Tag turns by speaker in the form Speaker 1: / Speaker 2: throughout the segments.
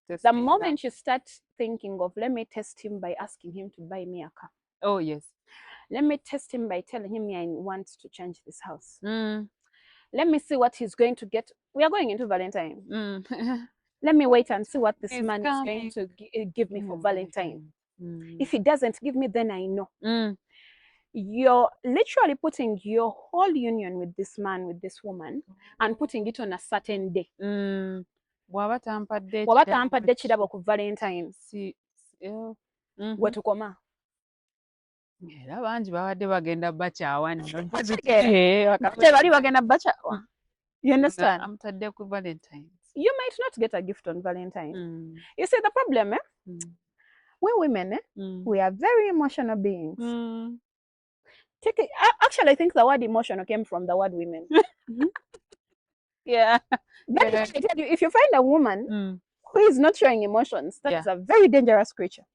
Speaker 1: The moment you start thinking of, let me test him by asking him to buy me a car.
Speaker 2: Oh, yes.
Speaker 1: Let me test him by telling him I want to change this house. Let me see what he's going to get. We are going into Valentine. Let me wait and see what this man is going to give me for Valentine. If he doesn't give me, then I know. You're literally putting your whole union with this man, with this woman, and putting it on a certain day. Waba tampadde kirabo ku Valentine. Wetukoma.
Speaker 2: Era bangi babadde bagenda bakyawa nno.
Speaker 1: Bali bagenda bakyawa. You understand?
Speaker 2: Amutadde ku Valentine.
Speaker 1: You might not get a gift on Valentine. You see the problem, we women, we are very emotional beings. Actually, I think the word emotional came from the word women.
Speaker 2: Yeah.
Speaker 1: But I tell you, if you find a woman who is not showing emotions, that's a very dangerous creature.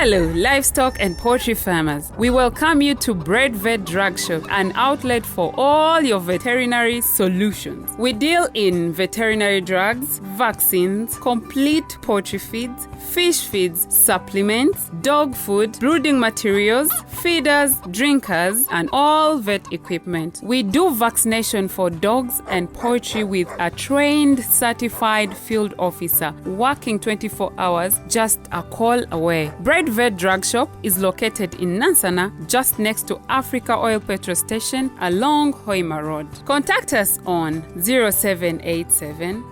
Speaker 2: Hello, livestock and poultry farmers. We welcome you to Bred Vet Drug Shop, an outlet for all your veterinary solutions. We deal in veterinary drugs, vaccines, complete poultry feeds, fish feeds, supplements, dog food, brooding materials, feeders, drinkers, and all vet equipment. We do vaccination for dogs and poultry with a trained, certified field officer working 24 hours, just a call away. Bred Vet Drug Shop is located in Nansana, just next to Africa Oil Petrol Station along Hoima Road. Contact us on 0787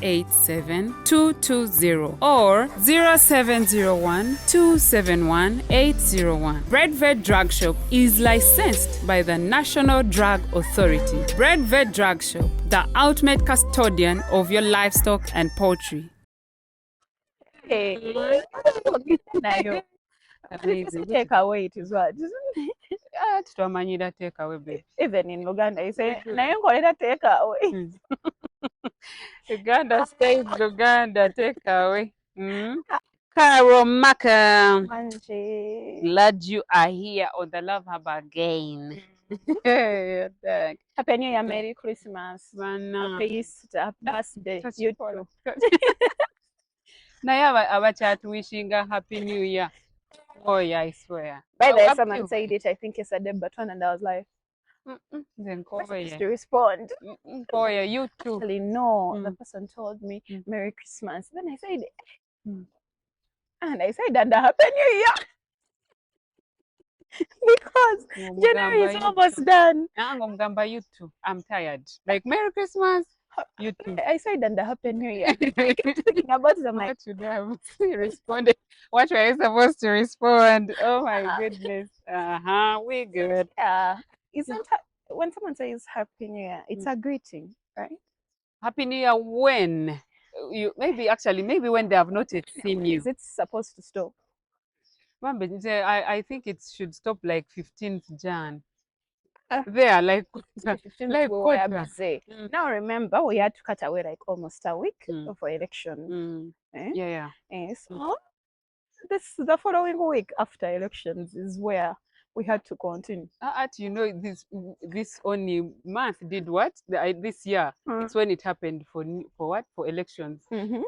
Speaker 2: 087 220 or 0701 271 801. Bred Vet Drug Shop is licensed by the National Drug Authority. Bred Vet Drug Shop, the ultimate custodian of your livestock and poultry.
Speaker 1: Take away it is what?
Speaker 2: Take away, babe.
Speaker 1: Even in Uganda, you say, take away.
Speaker 2: Uganda stays Uganda, take away. Carol Marcah, glad you are here on the Love Hub again.
Speaker 1: Happy New Year, Merry Christmas, Happy Easter, Happy birthday. You too.
Speaker 2: Now our chat wishing a Happy New Year. Oh yeah, I swear.
Speaker 1: By the way, someone said it, I think yesterday, but one, and I was like, to respond.
Speaker 2: Oh yeah, you too.
Speaker 1: Actually, no, the person told me Merry Christmas. Then I said, and I said, and a Happy New Year. Because January is almost done.
Speaker 2: You too. I'm tired. Like Merry Christmas. You too.
Speaker 1: I said, and a Happy New Year. Thinking about it, I'm like,
Speaker 2: what should I have responded? What were I supposed to respond? Oh my goodness. We good.
Speaker 1: Yeah. Isn't when someone says Happy New Year, it's a greeting, right?
Speaker 2: Happy New Year when? Maybe when they have not yet seen you.
Speaker 1: Is it supposed to stop?
Speaker 2: I think it should stop like 15th Jan. There, like
Speaker 1: 15th, Now remember, we had to cut away like almost a week for elections.
Speaker 2: Yeah.
Speaker 1: So the following week after elections is where we had to continue.
Speaker 2: This only month did what? This year. It's when it happened for what? For elections.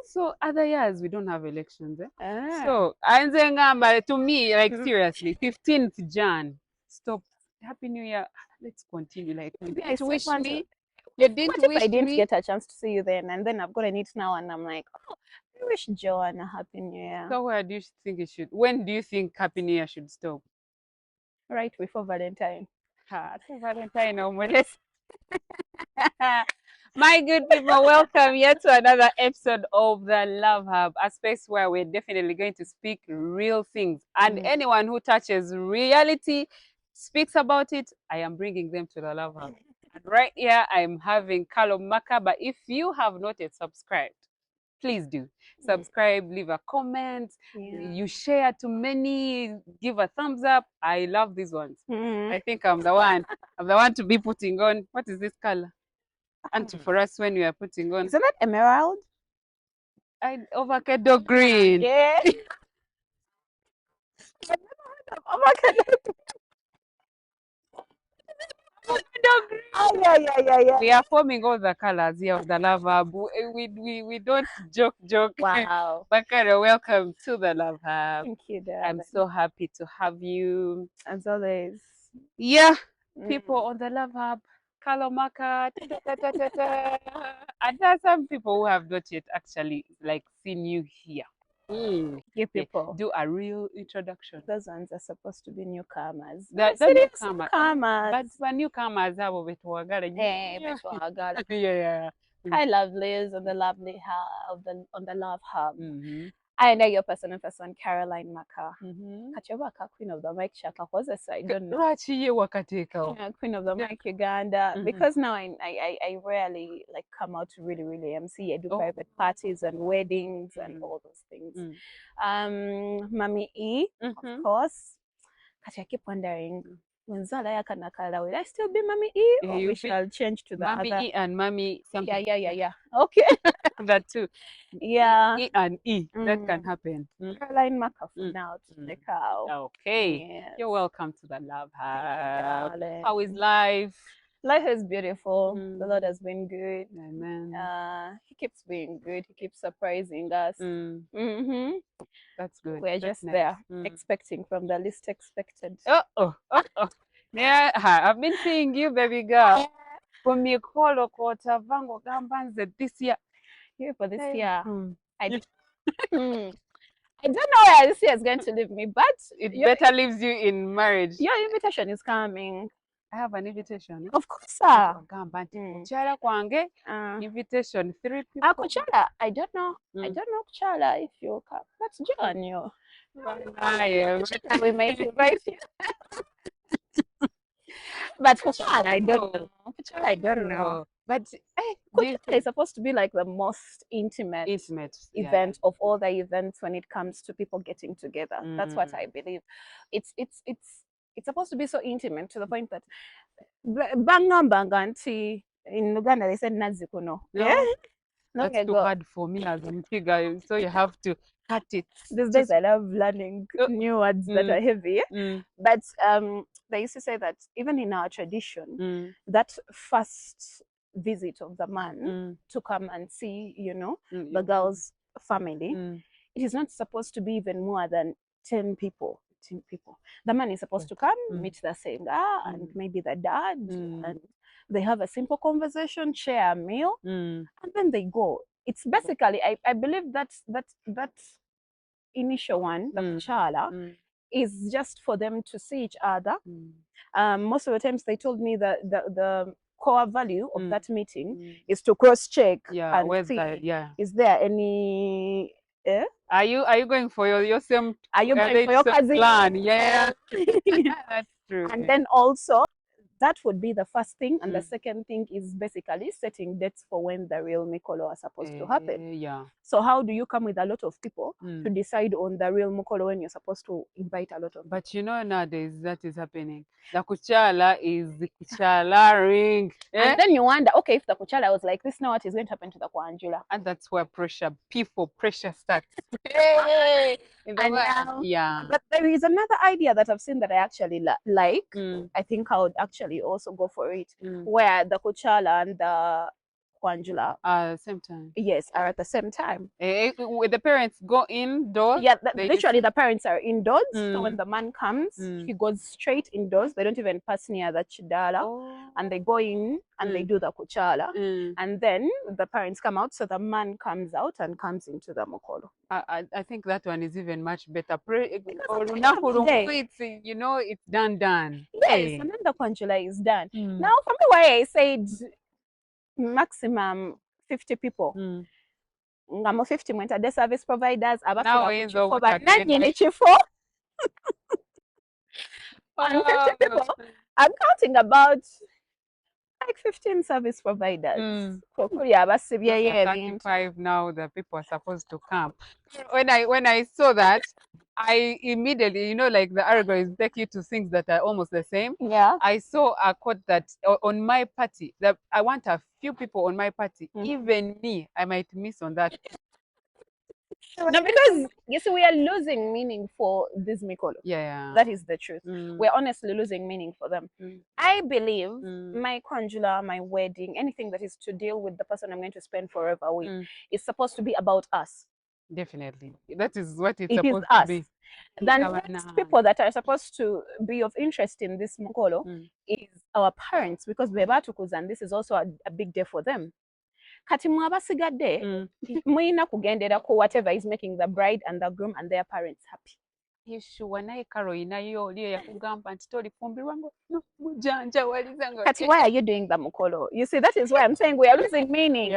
Speaker 2: So other years we don't have elections. So to me, like seriously, 15th Jan. Stop. Happy New Year. Let's continue. Like you didn't wish me. You didn't wish me.
Speaker 1: I didn't get a chance to see you then, and then I've gotten it now, and I'm like, oh, I wish Joanna a Happy New Year.
Speaker 2: So where do you think it should? When do you think Happy New Year should stop?
Speaker 1: Right before Valentine.
Speaker 2: Valentine almost. My good people, welcome yet to another episode of the Love Hub, a space where we're definitely going to speak real things. And anyone who touches reality, speaks about it, I am bringing them to the Love Hub. And right here, I'm having Marcah. But if you have not yet subscribed, please do subscribe, leave a comment, you share to many, give a thumbs up. I love these ones. I think I'm the one to be putting on. What is this color? And for us, when we are putting on,
Speaker 1: isn't that emerald?
Speaker 2: Avocado green.
Speaker 1: Yeah. Avocado green. Oh, yeah.
Speaker 2: We are forming all the colors here of the Love Hub. We don't joke.
Speaker 1: Wow.
Speaker 2: Marcah, welcome to the Love Hub.
Speaker 1: Thank you, darling.
Speaker 2: I'm so happy to have you.
Speaker 1: As always.
Speaker 2: Yeah, people on the Love Hub. Hello, Marcah. And there are some people who have not yet actually seen you here.
Speaker 1: You people
Speaker 2: do a real introduction.
Speaker 1: Those ones are supposed to be newcomers.
Speaker 2: The newcomers. But for newcomers, I will yeah.
Speaker 1: Hi, lovelies on the lovely on the Love Hub. I know your personal person, Caroline Marcah. Kachewaka, Queen of the Mic Shaka. What's the side? Don't know. Queen of the Mic Uganda. Because now I rarely come out to really MC. I do private parties and weddings and all those things. Mami E, of course. I keep wondering, when Zala Yakanakala, will I still be Mami E? Or we shall change to the
Speaker 2: Mami
Speaker 1: other?
Speaker 2: E and Mami something.
Speaker 1: Yeah. Okay.
Speaker 2: That too.
Speaker 1: Yeah.
Speaker 2: E and E. That can happen.
Speaker 1: Caroline Marcah for now to the cow.
Speaker 2: Okay. Yes. You're welcome to the Love Hub. How is life?
Speaker 1: Life is beautiful. The Lord has been good.
Speaker 2: Amen.
Speaker 1: He keeps being good. He keeps surprising us.
Speaker 2: That's good.
Speaker 1: We're just there, expecting from the least expected.
Speaker 2: Yeah, I've been seeing you, baby girl. For me, this year.
Speaker 1: Here for this year. I don't know where this year is going to leave me, but
Speaker 2: it better leaves you in marriage.
Speaker 1: Your invitation is coming.
Speaker 2: I have an invitation.
Speaker 1: Of course, sir.
Speaker 2: Invitation 3 people.
Speaker 1: Kuchala, I don't know. I don't know Kuchala if you come. Let's join you. We may invite you. But Kuchala, I don't know. Kuchala, I don't know.
Speaker 2: But
Speaker 1: Kuchala is supposed to be like the most intimate event of all the events when it comes to people getting together. That's what I believe. It's supposed to be so intimate to the point that Banganti in Uganda they said Nazikuno.
Speaker 2: That's too hard for me as a figure, so you have to cut it.
Speaker 1: These days I love learning new words that are heavy. But they used to say that even in our tradition, that first visit of the man to come and see, the girl's family, it is not supposed to be even more than 10 people. The man is supposed to come, meet the singer and maybe the dad, and they have a simple conversation, share a meal, and then they go. It's basically, I believe that initial one, the kuchala, is just for them to see each other. Most of the times they told me that the core value of that meeting is to cross-check and see, is there any...
Speaker 2: Are you going for your same?
Speaker 1: Are you going for your cousin?
Speaker 2: Plan? Yeah, that's true.
Speaker 1: And then also, that would be the first thing, and the second thing is basically setting dates for when the real Mukolo are supposed to happen.
Speaker 2: Yeah.
Speaker 1: So how do you come with a lot of people to decide on the real Mukolo when you're supposed to invite a lot of people?
Speaker 2: But nowadays that is happening. The kuchala is the kuchala ring.
Speaker 1: And then you wonder, okay, if the kuchala was like this, now what is going to happen to the Kwanjula?
Speaker 2: And that's where pressure starts.
Speaker 1: But there is another idea that I've seen that I actually like. I think I would actually also go for it, where the kuchala and the Kwanjula
Speaker 2: at the same time.
Speaker 1: Yes, are at the same time.
Speaker 2: With the parents go indoors.
Speaker 1: Yeah, literally the parents are indoors. So when the man comes, he goes straight indoors. They don't even pass near the chidala, and they go in and they do the kuchala, and then the parents come out. So the man comes out and comes into the mukolo.
Speaker 2: I think that one is even much better. It's done.
Speaker 1: Yes, and then the Kwanjula is done. Now, from the way I said, maximum 50 people. Ngamo 50 mwenta de service providers
Speaker 2: now is over
Speaker 1: 50 people. I'm counting about like 15 service providers.
Speaker 2: Mm.
Speaker 1: Because
Speaker 2: 35 now the people are supposed to come. When I saw that, I immediately, like the algorithm take you to things that are almost the same.
Speaker 1: Yeah.
Speaker 2: I saw a quote that on my party, that I want a few people on my party. Even me, I might miss on that.
Speaker 1: No, because you see, we are losing meaning for this Mikolo.
Speaker 2: Yeah.
Speaker 1: That is the truth. We're honestly losing meaning for them. I believe my conjular, my wedding, anything that is to deal with the person I'm going to spend forever with is supposed to be about us.
Speaker 2: Definitely. That is what it's
Speaker 1: It is
Speaker 2: supposed
Speaker 1: us.
Speaker 2: to be.
Speaker 1: The next people that are supposed to be of interest in this Mukolo is our parents, because and this is also a big day for them. Kati mwabasigadde muyina kugendera ku whatever is making the bride and the groom and their parents happy.
Speaker 2: Yeshuwa naye Caroline yo oliyo yakugamba nti tolifumbirwa ngo mujanja waliza ngo.
Speaker 1: Kati, why are you doing the mukolo? You see, that is why I'm saying we are losing meaning.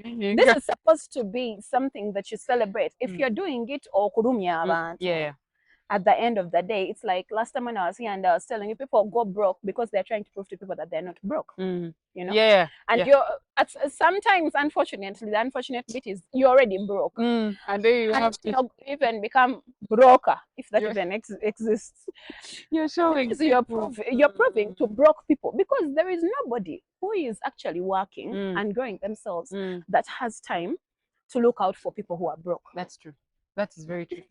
Speaker 1: This is supposed to be something that you celebrate. If you're doing it or kurumya abantu.
Speaker 2: Yeah.
Speaker 1: At the end of the day, it's like last time when I was here and I was telling you, people go broke because they're trying to prove to people that they're not broke. You know?
Speaker 2: Yeah.
Speaker 1: And you're sometimes, unfortunately, the unfortunate bit is you're already broke.
Speaker 2: And then you have to
Speaker 1: even become broker, if that even exists.
Speaker 2: You're showing.
Speaker 1: You're proving to broke people, because there is nobody who is actually working and growing themselves that has time to look out for people who are broke.
Speaker 2: That's true. That is very true.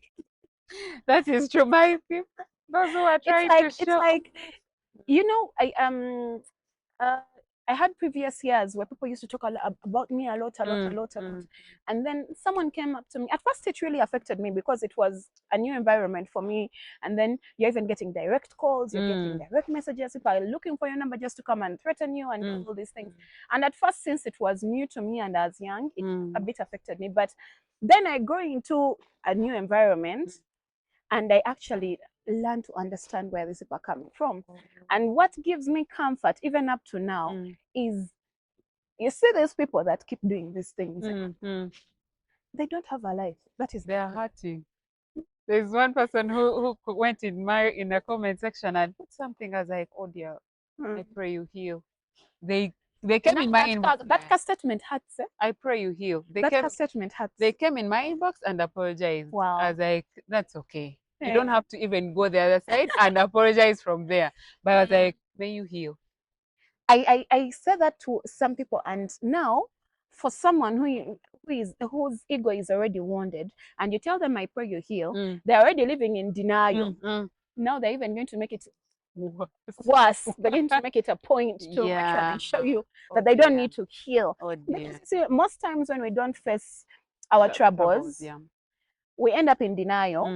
Speaker 2: That is true. My people, those who are trying to show.
Speaker 1: It's like, you know, I had previous years where people used to talk about me a lot. And then someone came up to me. At first, it really affected me because it was a new environment for me. And then you're even getting direct calls, you're getting direct messages. People are looking for your number just to come and threaten you and all these things. And at first, since it was new to me and I was young, it a bit affected me. But then I go into a new environment and I actually learn to understand where these people are coming from. And what gives me comfort, even up to now, is you see these people that keep doing these things. They don't have a life. That is,
Speaker 2: they're hurting. There's one person who went in the comment section and put something as like, oh dear, I pray you heal. They came in my inbox.
Speaker 1: That statement hurts.
Speaker 2: I pray you heal.
Speaker 1: That statement hurts.
Speaker 2: They came in my inbox and apologized.
Speaker 1: Wow.
Speaker 2: I was like, that's okay. You don't have to even go the other side and apologize from there. But I was like, may you heal.
Speaker 1: I said that to some people, and now for someone whose ego is already wounded, and you tell them I pray you heal, they're already living in denial. Now they're even going to make it worse. They're going to make it a point to actually show you that they don't need to heal. See, most times when we don't face our troubles, we end up in denial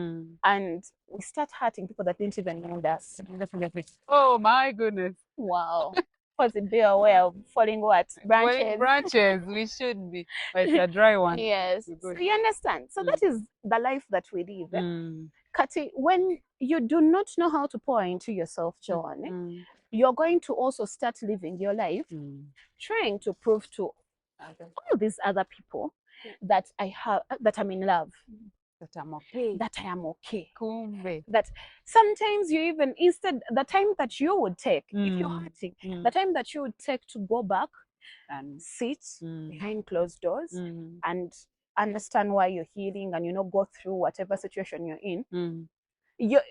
Speaker 1: and we start hurting people that didn't even know us.
Speaker 2: Definitely. Oh my goodness.
Speaker 1: Wow. Be aware of falling what? Branches.
Speaker 2: Branches, we should be. But it's a dry one.
Speaker 1: Yes. So you understand? So that is the life that we live. Kati, when you do not know how to pour into yourself, Joanne, you're going to also start living your life trying to prove to all these other people that I'm in love.
Speaker 2: That I'm okay.
Speaker 1: That I am okay.
Speaker 2: Kumbe.
Speaker 1: That sometimes you even, instead, the time that you would take, if you're hurting, the time that you would take to go back and sit behind closed doors and understand why you're healing and, go through whatever situation you're in.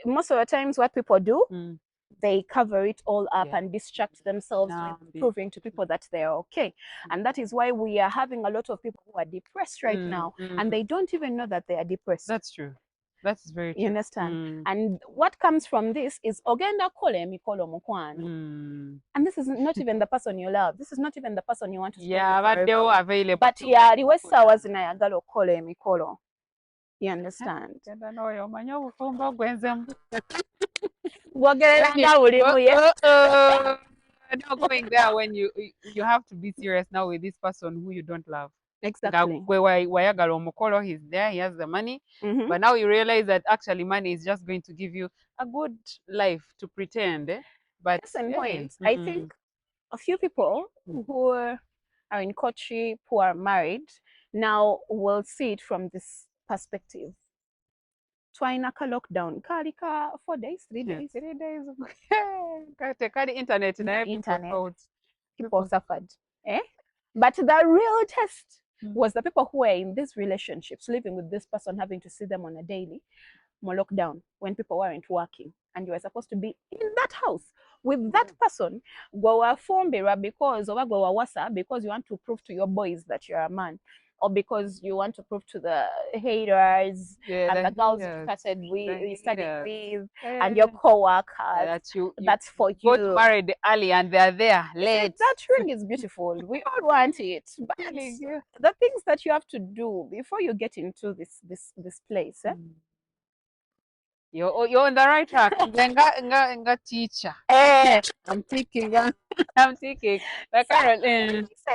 Speaker 1: Most of the times what people do, they cover it all up and distract themselves with proving to people that they're okay. And that is why we are having a lot of people who are depressed right now, and they don't even know that they are depressed.
Speaker 2: That's true. That's very true.
Speaker 1: You understand? And what comes from this is ogenda kole mikolo mukwano. And this is not even the person you love. This is not even the person you want to spend
Speaker 2: but they are available.
Speaker 1: But liwesa wazinayagala okola emikolo. You understand?
Speaker 2: Not going there when you have to be serious now with this person who you don't love.
Speaker 1: Exactly.
Speaker 2: He's there, he has the money, but now you realize that actually money is just going to give you a good life to pretend. But
Speaker 1: listen, point. I think a few people who are in courtship, who are married, now will see it from this perspective. Twainaka lockdown kalika 4 days, 3 days.
Speaker 2: 3 days. Internet.
Speaker 1: people suffered. But the real test was the people who were in these relationships, living with this person, having to see them on a daily, more lockdown, when people weren't working. And you were supposed to be in that house with that person, because you want to prove to your boys that you're a man, or because you want to prove to the haters and the girls you studied with and your co-workers that's for you.
Speaker 2: Got married early and they're there late.
Speaker 1: That ring is beautiful. We all want it, but the things that you have to do before you get into this place.
Speaker 2: You're on the right track. Nga teacher.
Speaker 1: I'm thinking.
Speaker 2: I'm thinking. Like Carol,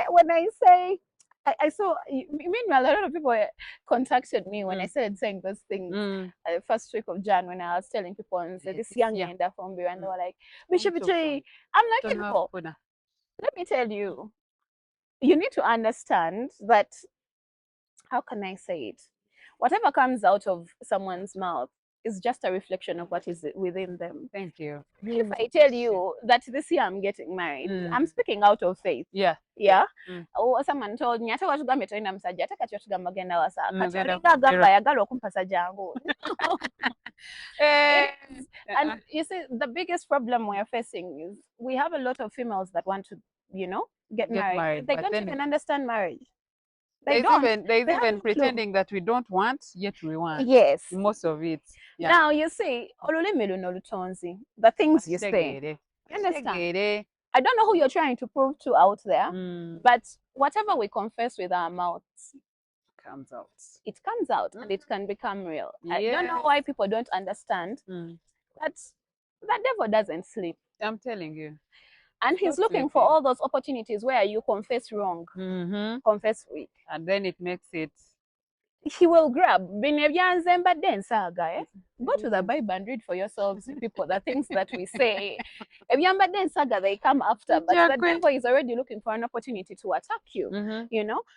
Speaker 1: when I say, I saw. Meanwhile, a lot of people contacted me when I started saying those things. First week of Jan, when I was telling people and said this young man from Bira, and they were like, Bishop, I'm like, people. Let me tell you, you need to understand that. How can I say it? Whatever comes out of someone's mouth is just a reflection of what is within them.
Speaker 2: Thank you.
Speaker 1: If I tell you that this year I'm getting married, I'm speaking out of faith. Yeah. Or someone told me, ate watugambe tolina musajja ate kati otugamba genda wasa kati olinga agamba ayagala okumpasa jangu. And you see, the biggest problem we're facing is we have a lot of females that want to, get married. They don't even understand marriage.
Speaker 2: There's even pretending that we don't want, yet we want.
Speaker 1: Yes.
Speaker 2: Most of it. Yeah.
Speaker 1: Now, you see, the things you say. You understand? I don't know who you're trying to prove to out there, but whatever we confess with our mouths
Speaker 2: comes out.
Speaker 1: It comes out and it can become real. I don't know why people don't understand that the devil doesn't sleep.
Speaker 2: I'm telling you.
Speaker 1: And he's looking for all those opportunities where you confess wrong, confess weak.
Speaker 2: And then it makes it.
Speaker 1: He will grab. Go to the Bible and read for yourselves, people, the things that we say. They come after, but the devil is already looking for an opportunity to attack you.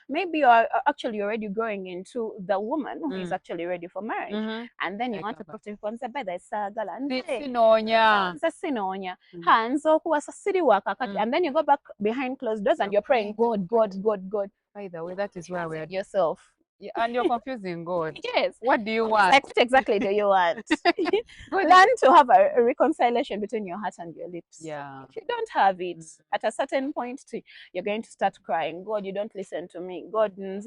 Speaker 1: Maybe you're actually already growing into the woman who is actually ready for marriage. And then you want to prove to people and say, and then you go back behind closed doors and you're praying, God.
Speaker 2: By the way, that is where we're
Speaker 1: yourself.
Speaker 2: Yeah, and you're confusing God.
Speaker 1: Yes.
Speaker 2: What do you want?
Speaker 1: Like, what exactly do you want? Learn to have a reconciliation between your heart and your lips.
Speaker 2: Yeah.
Speaker 1: If you don't have it, at a certain point, you're going to start crying. God, you don't listen to me. God, me,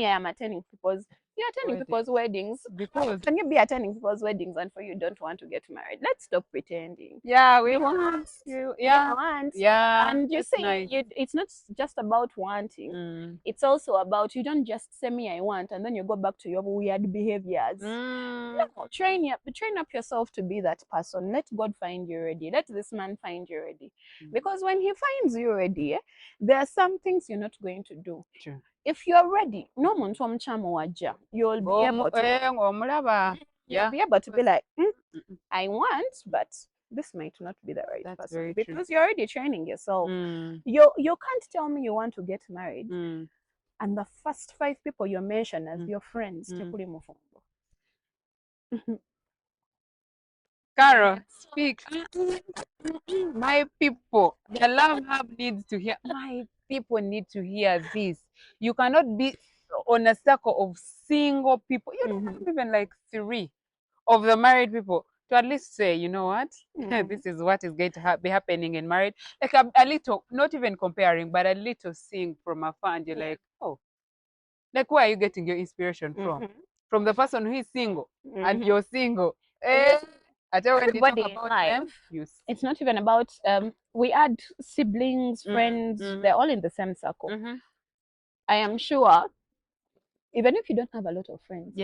Speaker 1: I am attending people's. You're attending people's weddings.
Speaker 2: Because
Speaker 1: can you be attending people's weddings and for you don't want to get married? Let's stop pretending.
Speaker 2: Yeah, we want you. Yeah.
Speaker 1: We want.
Speaker 2: Yeah.
Speaker 1: And you see, nice. It's not just about wanting. It's also about you don't just say me I want and then you go back to your weird behaviors. No, train up yourself to be that person. Let God find you ready. Let this man find you ready. Because when he finds you ready, there are some things you're not going to do.
Speaker 2: True.
Speaker 1: If you're ready, no muntu omukyama wajja, you'll be able to be like, I want, but this might not be the right person. Because you're already training yourself. You can't tell me you want to get married. And the first 5 people you mention as your friends,
Speaker 2: Carol, speak. My people, the love hub needs to hear. My people need to hear this. You cannot be on a circle of single people. You don't have even like 3 of the married people to at least say, you know what, this is what is going to be happening in marriage. Like a little, not even comparing, but a little seeing from afar, and you're like, oh, like where are you getting your inspiration from? From the person who is single and you're single.
Speaker 1: Everybody in life, it's not even about we add siblings, friends, they're all in the same circle. I am sure even if you don't have a lot of friends,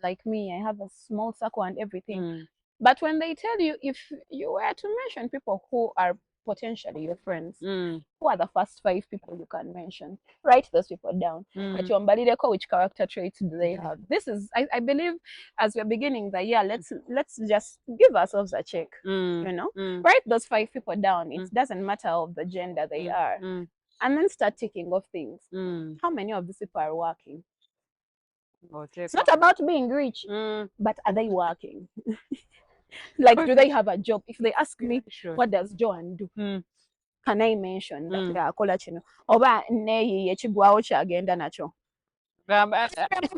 Speaker 1: like me, I have a small circle and everything, but when they tell you, if you were to mention people who are potentially your friends, who are the first 5 people you can mention? Write those people down. Which character traits do they have? This is, I believe, as we're beginning the year, let's just give ourselves a check. Write those 5 people down. It doesn't matter of the gender they are, and then start ticking off things. How many of these people are working? It's not about being rich, but are they working? Like, do they have a job? If they ask me, what does Joan do? can I mention that akola kino oba neeyiye ekigwawo kyagenda nakyo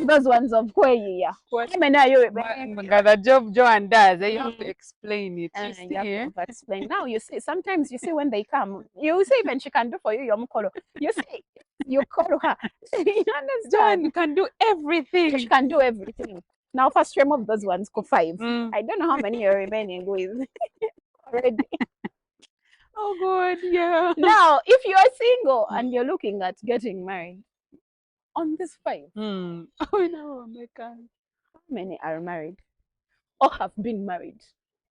Speaker 1: those ones of kweyiya
Speaker 2: the job Joanne does, you have to explain it.
Speaker 1: You have to explain. Now you see, sometimes you see when they come, you see even she can do for you your mukolo. You see, you call her. You understand?
Speaker 2: Joanne can do everything.
Speaker 1: She can do everything. Now first remove those ones, go 5. I don't know how many are remaining with already.
Speaker 2: Oh God, yeah.
Speaker 1: Now, if you are single and you're looking at getting married, on this 5,
Speaker 2: oh no,
Speaker 1: how many are married or have been married?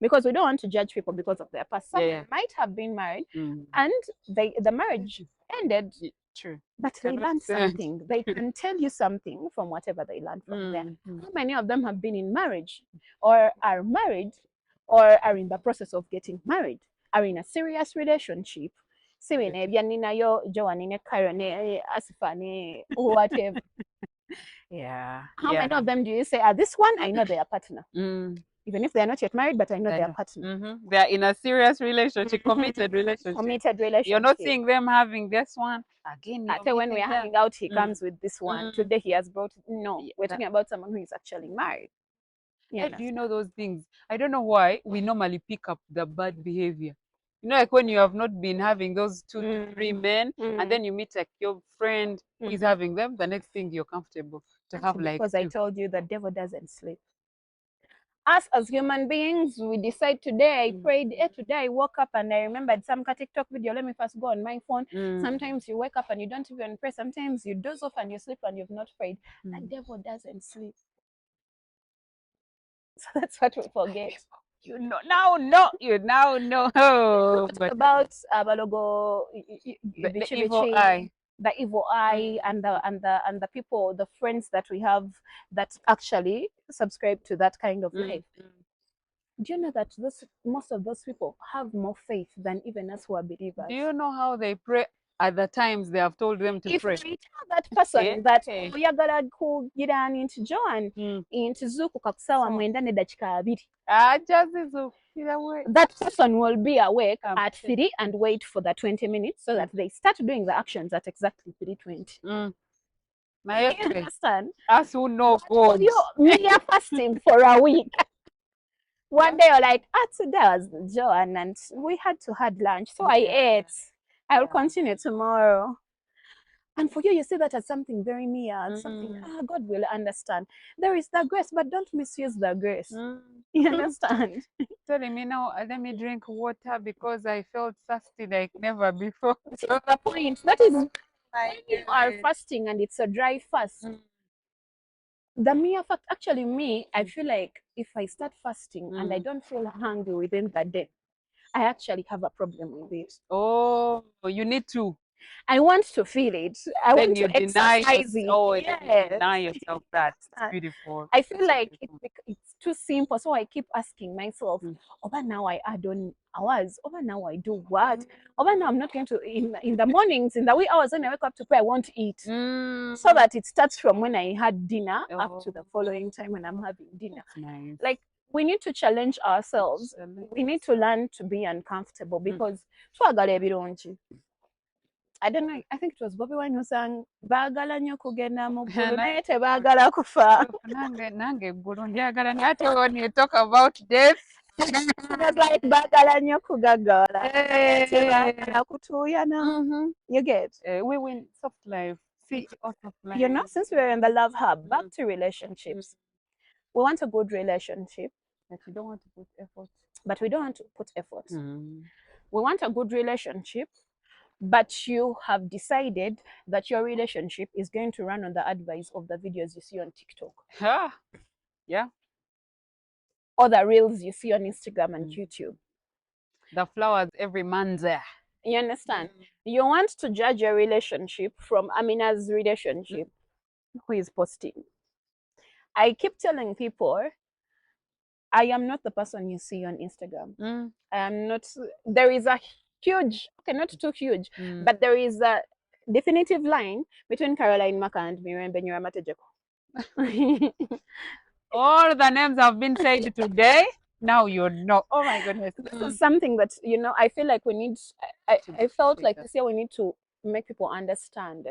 Speaker 1: Because we don't want to judge people because of their past. Some might have been married and the marriage ended.
Speaker 2: True.
Speaker 1: But they learned something. They can tell you something from whatever they learned from there. How many of them have been in marriage or are married or are in the process of getting married, are in a serious relationship? Whatever.
Speaker 2: Yeah.
Speaker 1: How many of them do you say, this one, I know their partner? Even if they're not yet married, but I know their partner.
Speaker 2: They're in a serious relationship, committed relationship.
Speaker 1: Committed relationship.
Speaker 2: You're not seeing them having this one. Again,
Speaker 1: after when we're hanging out, he comes with this one. Today he has brought, no, we're talking about someone who is actually married.
Speaker 2: Do you know those things? I don't know why we normally pick up the bad behavior. You know, like when you have not been having those 2 3 men, and then you meet like your friend is having them, the next thing you're comfortable to have like.
Speaker 1: Because I told you the devil doesn't sleep. Us as human beings, we decide today, I prayed, today I woke up and I remembered some TikTok video, let me first go on my phone. Sometimes you wake up and you don't even pray. Sometimes you doze off and you sleep and you've not prayed. The devil doesn't sleep. So that's what we forget.
Speaker 2: You know, you now know.
Speaker 1: But about Abalogo,
Speaker 2: the evil eye.
Speaker 1: The evil eye and the people, the friends that we have that actually subscribe to that kind of life. Do you know that most of those people have more faith than even us who are believers?
Speaker 2: Do you know how they pray at the times they have told them to pray?
Speaker 1: If we tell that person that oyagala kugira into Joan into Zuku kakusawa mwenda ne dakika 2. That person will be awake at 3 and wait for the 20 minutes so that they start doing the actions at exactly 3:20. You understand?
Speaker 2: Us who know God.
Speaker 1: Me are fasting for a week. One day you're like, today was Joan and we had to have lunch. So I ate. I will continue tomorrow. And for you, you see that as something very mere, something God will understand. There is the grace, but don't misuse the grace. You understand?
Speaker 2: Telling me now, let me drink water because I felt thirsty like never before.
Speaker 1: So the point, that is when you are fasting and it's a dry fast. The mere fact, actually me, I feel like if I start fasting and I don't feel hungry within the day, I actually have a problem with it.
Speaker 2: Oh, you need to.
Speaker 1: I want to feel it. I want to exercise it.
Speaker 2: Oh, yes. Deny yourself that. It's beautiful.
Speaker 1: I feel like it's too simple. So I keep asking myself, over now I add on hours. Over now I do what? Over now I'm not going to, in the mornings, in the wee hours when I wake up to pray, I won't eat. So that it starts from when I had dinner up to the following time when I'm having dinner.
Speaker 2: Nice.
Speaker 1: Like, we need to challenge ourselves. We need to learn to be uncomfortable because I don't know, I think it was Bobby Wine who sang baagala nnyo kugenda mu ggulu naye tebaagala kufa.
Speaker 2: Nange eggulu ndyagala naye ate when you talk about death
Speaker 1: like baagala nnyo kugagala tebaagala kutuuyana. You get?
Speaker 2: We win soft life. See, soft life.
Speaker 1: You know, since we're in the love hub, back to relationships. We want a good relationship.
Speaker 2: But we don't want to put effort.
Speaker 1: But we don't want to put effort. We want a good relationship. But you have decided that your relationship is going to run on the advice of the videos you see on TikTok.
Speaker 2: Yeah.
Speaker 1: Or the reels you see on Instagram and YouTube.
Speaker 2: The flowers every man's there.
Speaker 1: You understand? You want to judge your relationship from Amina's relationship, who is posting. I keep telling people, I am not the person you see on Instagram. I am not. There is a huge, okay, not too huge, but there is a definitive line between Caroline Marcah and Miriam Benyura Matejeko.
Speaker 2: All the names have been said today. Now you know. Oh my goodness.
Speaker 1: This is something that, you know, I feel like we need, I felt like this year we need to make people understand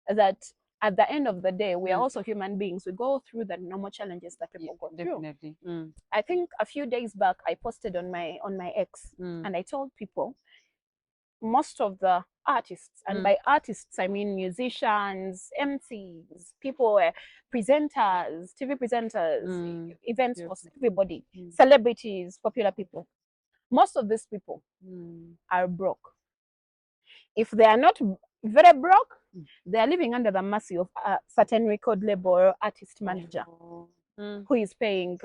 Speaker 1: that at the end of the day, we are also human beings. We go through the normal challenges that people go through.
Speaker 2: Definitely.
Speaker 1: I think a few days back, I posted on my X, and I told people most of the artists, and by artists I mean musicians, MCs, people, presenters, TV presenters, events hosts, everybody, celebrities, popular people. Most of these people are broke. If they are not very broke, they are living under the mercy of a certain record label or artist manager who is paying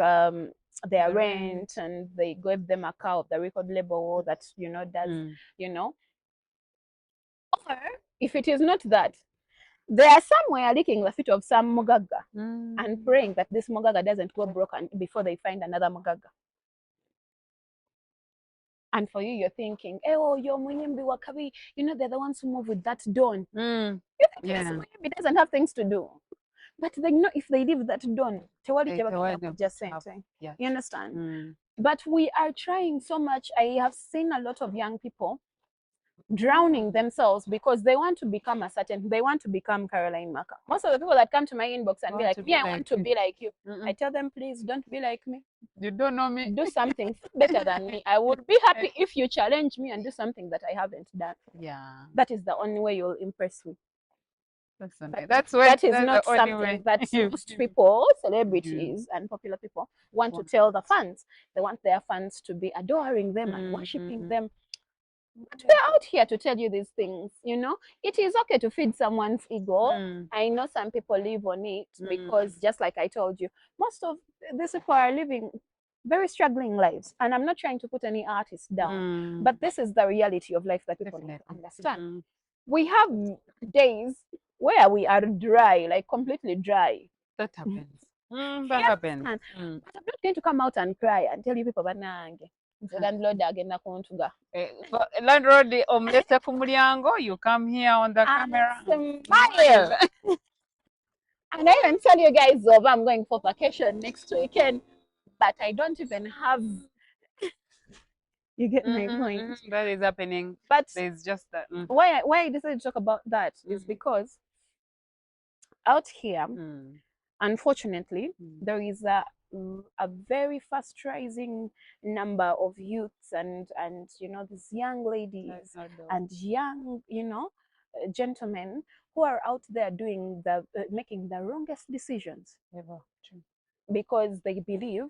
Speaker 1: their rent, and they gave them a car of the record label that does. Or if it is not that, they are somewhere licking the feet of some mugaga and praying that this mugaga doesn't go broke before they find another mugaga. And for you, you're thinking, oh, you're Munyimbi Wakabi. They're the ones who move with that dawn. You think Munyimbi doesn't have things to do. But they know if they leave that dawn, just saying. You understand? But we are trying so much. I have seen a lot of young people drowning themselves because they want to become they want to become Caroline Marcah. Most of the people that come to my inbox and be like, I want to be like you. I tell them, please don't be like me.
Speaker 2: You don't know me.
Speaker 1: Do something better than me. I would be happy if you challenge me and do something that I haven't done.
Speaker 2: Yeah.
Speaker 1: That is the only way you'll impress me.
Speaker 2: That
Speaker 1: is not something that most people, celebrities and popular people, want to tell the fans. They want their fans to be adoring them and worshipping them. But we're out here to tell you these things, It is okay to feed someone's ego. I know some people live on it because, just like I told you, most of these people are living very struggling lives. And I'm not trying to put any artist down, but this is the reality of life that people need to understand. We have days where we are dry, like completely dry.
Speaker 2: That happens. That happens.
Speaker 1: But I'm not going to come out and cry and tell you people, landlord agenda kuntuga.
Speaker 2: Landlord omulese ku mulyango, you come here on the camera.
Speaker 1: Smile. And I even tell you guys I'm going for vacation next weekend, but I don't even have. You get my point.
Speaker 2: That is happening.
Speaker 1: But
Speaker 2: there's just that.
Speaker 1: Why I decided to talk about that is because out here, unfortunately, there is a very fast rising number of youths and these young ladies and young gentlemen who are out there doing making the wrongest decisions because they believe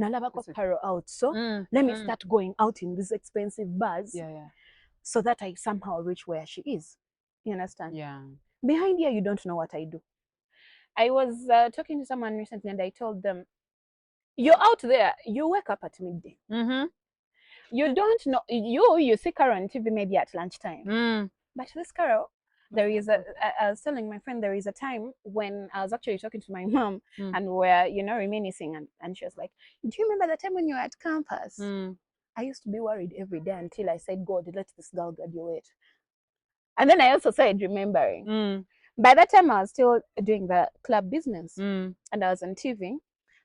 Speaker 1: nalabako paro out, so let me start going out in these expensive bars so that I somehow reach where she is. You understand? Behind here, you don't know what I do. I was talking to someone recently and I told them, you're out there, you wake up at midday. You don't know, you see Carol on TV maybe at lunchtime. But this Carol, there is I was telling my friend, there is a time when I was actually talking to my mom and we're, reminiscing, and she was like, do you remember the time when you were at campus? I used to be worried every day until I said, God, let this girl graduate. And then I also started remembering. By that time, I was still doing the club business, and I was on TV,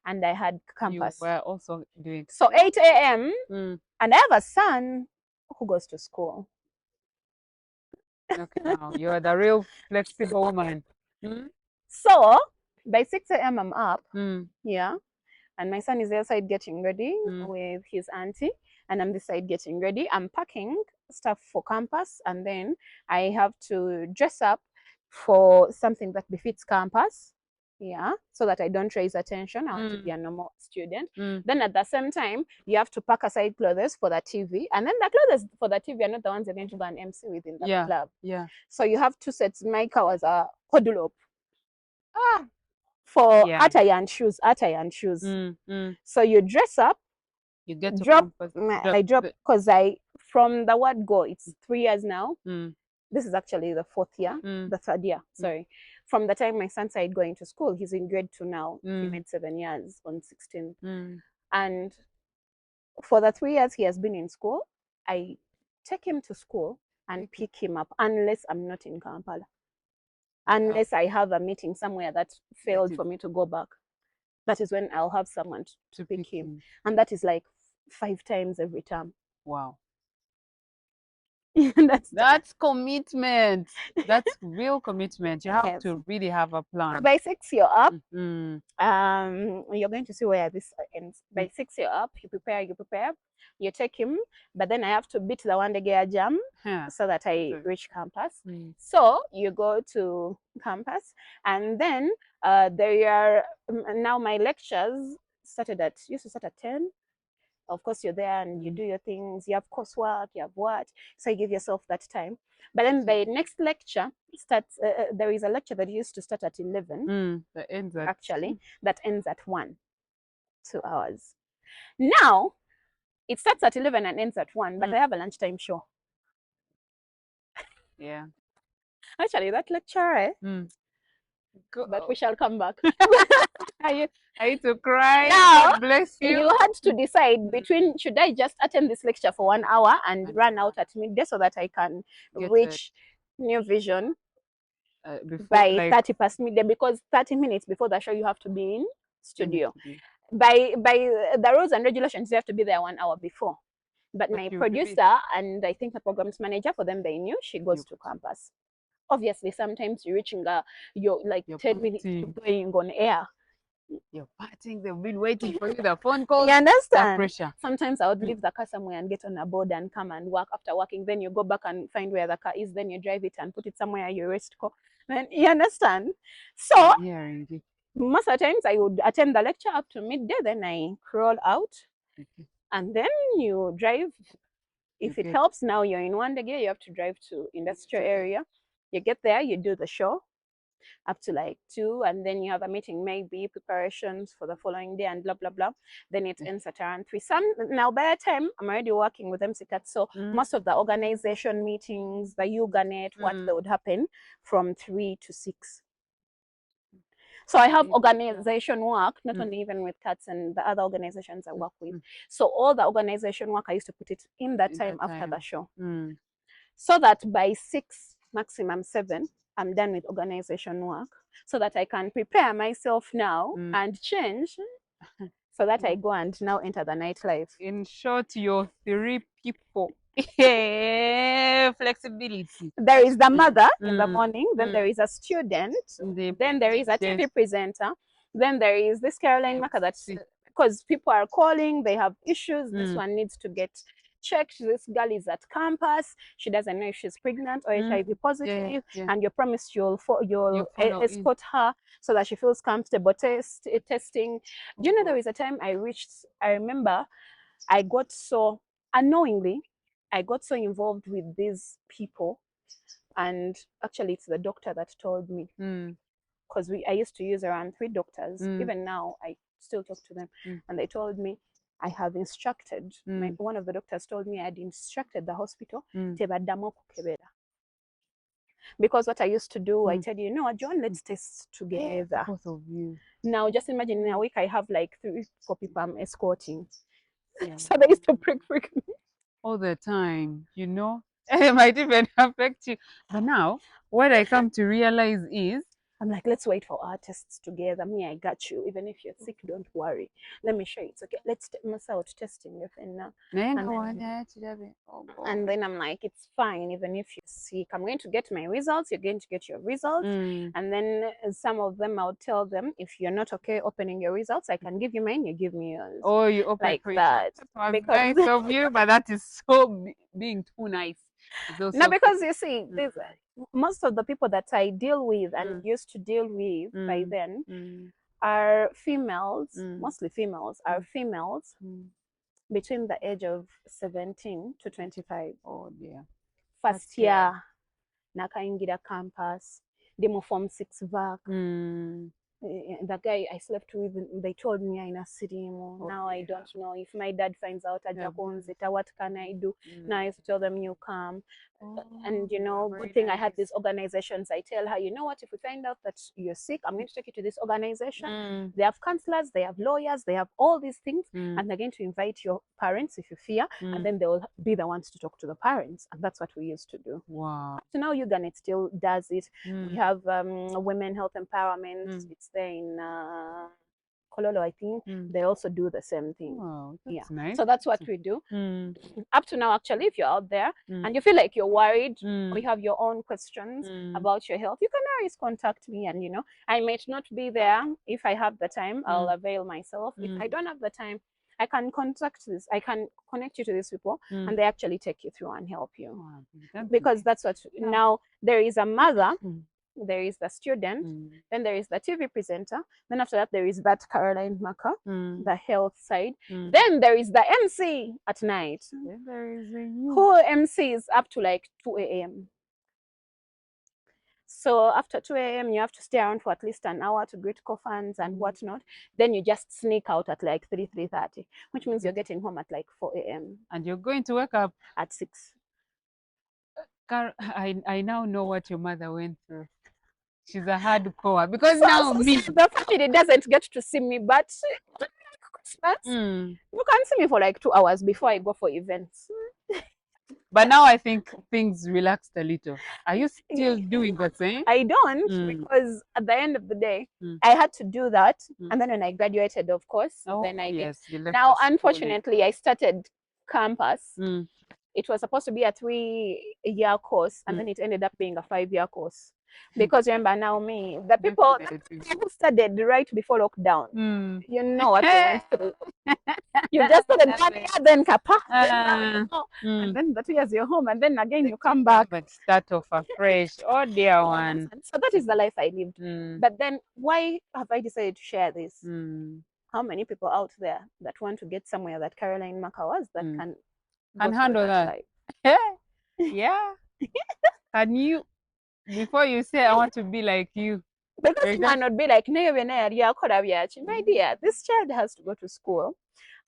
Speaker 1: and I had campus.
Speaker 2: You were also doing.
Speaker 1: So 8 a.m. And I have a son who goes to school.
Speaker 2: Okay, now you are the real flexible woman.
Speaker 1: So by 6 a.m. I'm up, and my son is outside getting ready with his auntie, and I'm this side getting ready. I'm packing stuff for campus, and then I have to dress up for something that befits campus, so that I don't raise attention. I want to be a normal student. Then at the same time, you have to pack aside clothes for the TV, and then the clothes for the TV are not the ones you're going to go and MC within the club. So you have two sets. Marcah was a hodulop for attire and shoes. So you dress up.
Speaker 2: You get to
Speaker 1: drop.
Speaker 2: campus,
Speaker 1: I drop because from the word go, it's 3 years now. This is actually the 4th year, the 3rd year, sorry. From the time my son started going to school, he's in grade 2 now. He made 7 years on 16. And for the 3 years he has been in school, I take him to school and pick him up, unless I'm not in Kampala. Unless I have a meeting somewhere that failed for me to go back. That is when I'll have someone to pick him. And that is like 5 times every term.
Speaker 2: Wow. That's commitment. That's real commitment. You have to really have a plan.
Speaker 1: By 6 you're up. You're going to see where this ends. By 6 you're up. You prepare. You take him, but then I have to beat the one day gear jam so that I reach campus. So you go to campus, and then there are now my lectures used to start at 10. Of course, you're there and you do your things. You have coursework, you have what, so you give yourself that time. But then the next lecture starts. There is a lecture that used to start at 11.
Speaker 2: That ends at
Speaker 1: that ends at 1. 2 hours. Now it starts at 11 and ends at 1, but I have a lunchtime show.
Speaker 2: Yeah.
Speaker 1: Actually, that lecture, but we shall come back.
Speaker 2: I hate to cry.
Speaker 1: Now,
Speaker 2: God bless you.
Speaker 1: You had to decide between, should I just attend this lecture for 1 hour and run out at midday so that I can reach New Vision by 30 past midday, because 30 minutes before the show you have to be in studio. By the rules and regulations, you have to be there 1 hour before. But my producer and I think the programs manager, for them, they knew she goes to campus. Obviously, sometimes you're reaching you're like 10 minutes to going on air.
Speaker 2: You're partying, they've been waiting for you, the phone calls.
Speaker 1: You understand?
Speaker 2: That pressure.
Speaker 1: Sometimes I would leave the car somewhere and get on a board and come and work. After working, then you go back and find where the car is, then you drive it and put it somewhere you rest call. Then you understand? So most of the times I would attend the lecture up to midday, then I crawl out, and then you drive. If it helps, now you're in one day, you have to drive to industrial area. You get there, you do the show up to like 2, and then you have a meeting, maybe preparations for the following day and blah blah blah. Then it ends at around 3. Now by the time I'm already working with MCCAT, so most of the organization meetings, the UGANET, what they would happen from 3 to 6. So I have organization work, not only even with CATS and the other organizations I work with. So all the organization work, I used to put it in that time after the show. So that by 6, maximum 7, I'm done with organization work, so that I can prepare myself now and change, so that I go and now enter the nightlife.
Speaker 2: In short, you're 3 people. Flexibility.
Speaker 1: There is the mother in the morning, then there is a student, then there is a TV presenter, then there is this Caroline Marcah, that's because people are calling, they have issues, this one needs to get checked, this girl is at campus, she doesn't know if she's pregnant or HIV positive, and you promised you'll escort her so that she feels comfortable testing. Do you know, there is a time I remember I got so unknowingly, I got so involved with these people, and actually it's the doctor that told me, because I used to use around 3 doctors. Even now I still talk to them, and they told me I have instructed, one of the doctors told me I had instructed the hospital tebaddamu kukebera, because what I used to do, I tell you, know what, John, let's test together.
Speaker 2: Both of you.
Speaker 1: Now just imagine, in a week I have like 3-4 people I'm escorting. So they used to prick me
Speaker 2: all the time, you know. It might even affect you. But now, what I come to realize is,
Speaker 1: I'm like, let's wait for our tests together. Me, I got you. Even if you're sick, don't worry. Let me show you. It's okay. Let's miss out testing you now. And then I'm like, it's fine. Even if you're sick, I'm going to get my results. You're going to get your results. And then some of them, I'll tell them, if you're not okay opening your results, I can give you mine. You give me yours.
Speaker 2: Oh, you open
Speaker 1: like that.
Speaker 2: That was nice of you, but that is so being too nice.
Speaker 1: No, because you see, most of the people that I deal with and used to deal with by then are females, mostly females, are females between the age of 17 to 25.
Speaker 2: Oh dear.
Speaker 1: First year, nakaingira campus, demo form 6 vac. The guy I slept with, they told me I'm a Sirimu. Now I don't know if my dad finds out what can I do? Now I used to tell them, you come. And you know, good thing I had these organizations. I tell her, you know what, if we find out that you're sick, I'm going to take you to this organization. They have counselors, they have lawyers, they have all these things, and they're going to invite your parents if you fear, and then they will be the ones to talk to the parents. And that's what we used to do.
Speaker 2: Wow.
Speaker 1: So now UGANET still does it. We have women health empowerment. It's there in Kololo, I think, they also do the same thing.
Speaker 2: Oh, that's nice.
Speaker 1: So that's what we do. Up to now, actually, if you're out there and you feel like you're worried or you have your own questions about your health, you can always contact me, and I might not be there. If I have the time, I'll avail myself. If I don't have the time, I can I can connect you to these people, and they actually take you through and help you. Because that's what now there is a mother, there is the student, then there is the TV presenter, then after that there is that Caroline Marcah, the health side, then there is the MC at night, who MCs up to like 2 a.m. So after 2 a.m. you have to stay around for at least an hour to greet co-fans and whatnot. Then you just sneak out at like 3:30, which means you're getting home at like 4 a.m.
Speaker 2: And you're going to wake up
Speaker 1: at 6.
Speaker 2: I now know what your mother went through. She's a hardcore, because now me,
Speaker 1: the family doesn't get to see me, but Christmas, you can see me for like 2 hours before I go for events.
Speaker 2: But now I think things relaxed a little. Are you still doing the same?
Speaker 1: I don't, because at the end of the day, I had to do that. And then when I graduated, of course, then I did. Now, unfortunately, I started campus. It was supposed to be a 3-year course, and then it ended up being a 5-year course. Because remember now, the people who studied right before lockdown, you know what we went through. You just started 1 year, then kapa, and then the 2 years you're home, and then again you come back.
Speaker 2: But start off afresh. Oh dear one.
Speaker 1: So that is the life I lived. But then why have I decided to share this? How many people out there that want to get somewhere that Caroline Marcah was, that can
Speaker 2: handle that? Yeah. Can you? Before you say I want to be like you,
Speaker 1: because man would be like, my dear, this child has to go to school.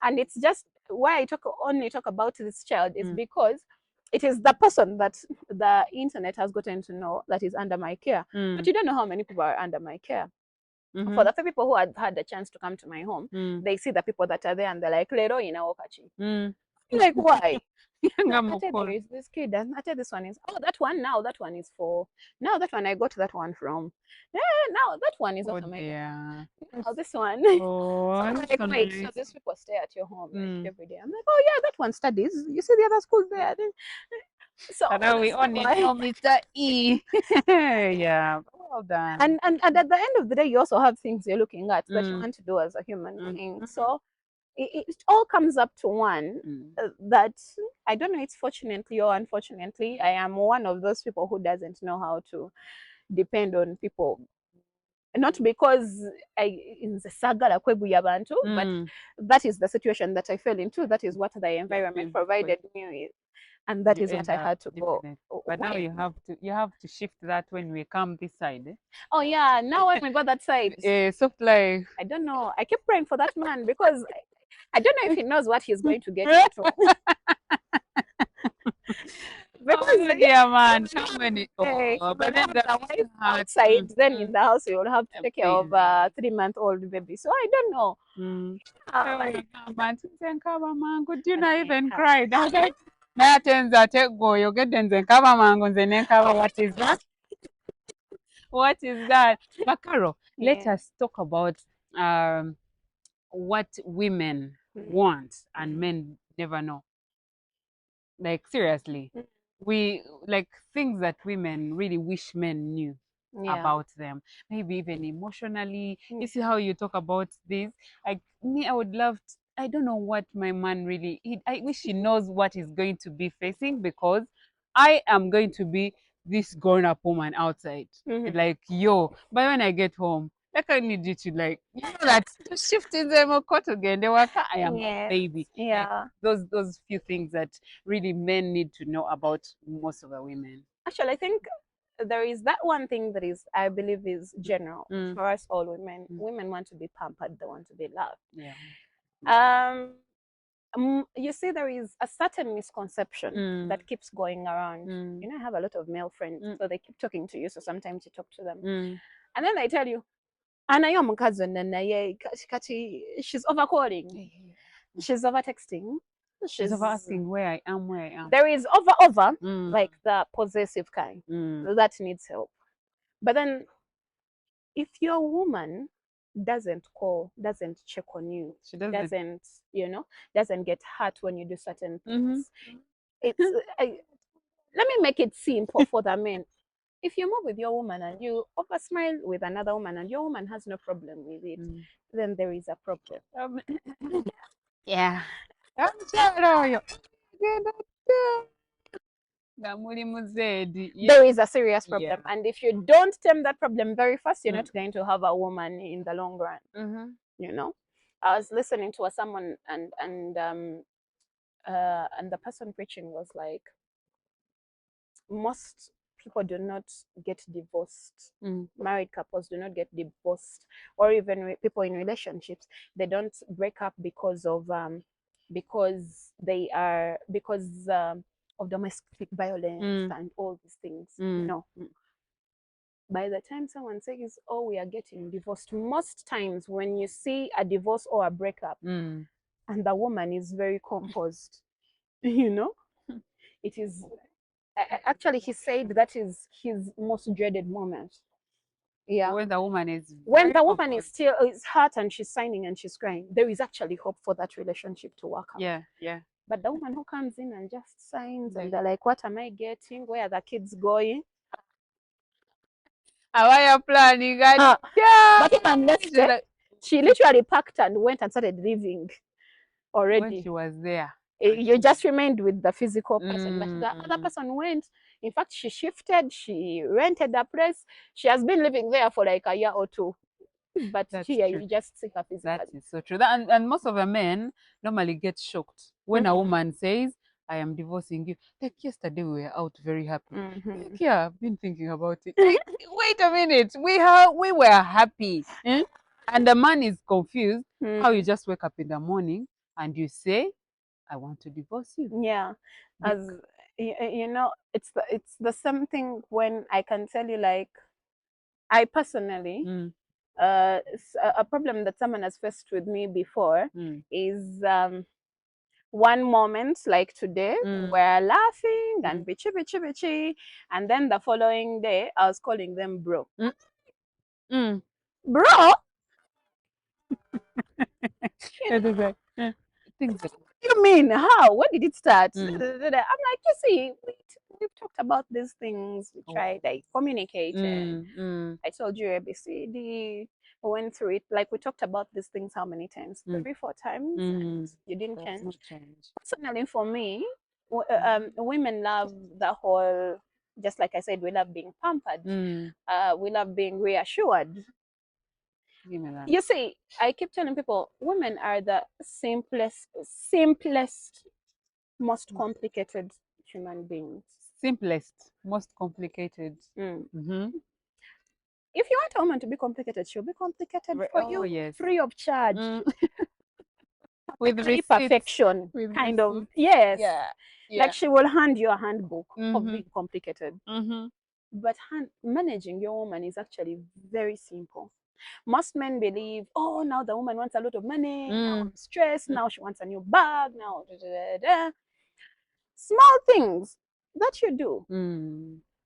Speaker 1: And it's just why I only talk about this child is because it is the person that the internet has gotten to know that is under my care. But you don't know how many people are under my care. For the people who had the chance to come to my home, they see the people that are there and they're like, Lero ina wakachi. Like, why? There is this kid, and I tell this one is, that one is for, now that one I got that one from, now that one is also my, this one. So wait, so these people stay at your home like, every day. I'm like, oh yeah, that one studies. You see the other schools there. So
Speaker 2: now we only know Mr. E. Yeah, well done.
Speaker 1: And at the end of the day, you also have things you're looking at that you want to do as a human being. So it all comes up to one that I don't know, it's fortunately or unfortunately, I am one of those people who doesn't know how to depend on people. Not because in the saga abantu, but that is the situation that I fell into. That is what the environment provided me with, and that is what I had to go.
Speaker 2: But now you have to shift that when we come this side.
Speaker 1: Oh yeah, now when we got that side,
Speaker 2: soft life.
Speaker 1: I don't know. I keep praying for that man because I don't know if he knows what he's going to get into.
Speaker 2: Because dear man, so many. But then the
Speaker 1: wife outside, then in the house you will have to take care of a 3-month-old baby. So I don't know.
Speaker 2: Could you not even cry? What is that? What is that? But Carol, let us talk about what women want and men never know. Like seriously, we like things that women really wish men knew about them. Maybe even emotionally. You see how you talk about this? Like me, I would love to, I don't know what my man really I wish he knows what he's going to be facing, because I am going to be this grown up woman outside. Like yo, but when I get home, like I need you to like, you know, that to shift in them or cut again. They were I am a baby.
Speaker 1: Yeah.
Speaker 2: Like, those few things that really men need to know about most of the women.
Speaker 1: Actually, I think there is that one thing that is, I believe, is general for us all women. Women want to be pampered, they want to be loved.
Speaker 2: Yeah.
Speaker 1: You see, there is a certain misconception that keeps going around. You know, I have a lot of male friends, so they keep talking to you, so sometimes you talk to them. And then they tell you, Anayo mukazo naye kati she's overcalling. She's over texting.
Speaker 2: She's over asking where I am.
Speaker 1: There is over like the possessive kind that needs help. But then if you're a woman doesn't call, doesn't check on you,
Speaker 2: She doesn't,
Speaker 1: doesn't get hurt when you do certain things. It's let me make it simple for the men. If you move with your woman and you over smile with another woman and your woman has no problem with it, then there is a problem.
Speaker 2: Yeah.
Speaker 1: There is a serious problem. Yeah. And if you don't tame that problem very fast, you're not going to have a woman in the long run. I was listening to someone and the person preaching was like, most people do not get divorced. Married couples do not get divorced, or even people in relationships, they don't break up because of of domestic violence and all these things. No. By the time someone says, oh, we are getting divorced, most times when you see a divorce or a breakup and the woman is very composed, it is actually, he said that is his most dreaded moment. Yeah.
Speaker 2: When the woman is
Speaker 1: still is hurt and she's signing and she's crying, there is actually hope for that relationship to work out.
Speaker 2: Yeah.
Speaker 1: But the woman who comes in and just signs and they're like, what am I getting? Where are the kids going?
Speaker 2: How are you planning?
Speaker 1: But she literally packed and went and started living already.
Speaker 2: When she was there.
Speaker 1: You just remained with the physical person, but the other person went. In fact, she shifted, she rented a place. She has been living there for like a year or two. But here, you just see her physically.
Speaker 2: That is so true. And most of the men normally get shocked when a woman says, I am divorcing you. Like yesterday, we were out very happy. Like, yeah, I've been thinking about it. Wait a minute. We were happy. And the man is confused how you just wake up in the morning and you say, I want to divorce you.
Speaker 1: Yeah. As it's the same thing when I can tell you, like, I personally, a problem that someone has faced with me before is one moment like today, we're laughing and bitchy, and then the following day I was calling them bro. Bro? You mean how? When did it start? I'm like, you see, we've talked about these things. We tried, I communicated. I told you ABCD. We went through it. Like, we talked about these things how many times? 3, 4 times. And you didn't change. Personally, for me, women love the whole, just like I said, we love being pampered. We love being reassured. You see, I keep telling people, women are the simplest, most complicated human beings.
Speaker 2: Simplest, most complicated.
Speaker 1: If you want a woman to be complicated, she'll be complicated for you, free of charge.
Speaker 2: With
Speaker 1: perfection, kind of. Yes. Yeah. Like, she will hand you a handbook of being complicated. But managing your woman is actually very simple. Most men believe, oh, now the woman wants a lot of money, now I'm stressed, now she wants a new bag, now small things that you do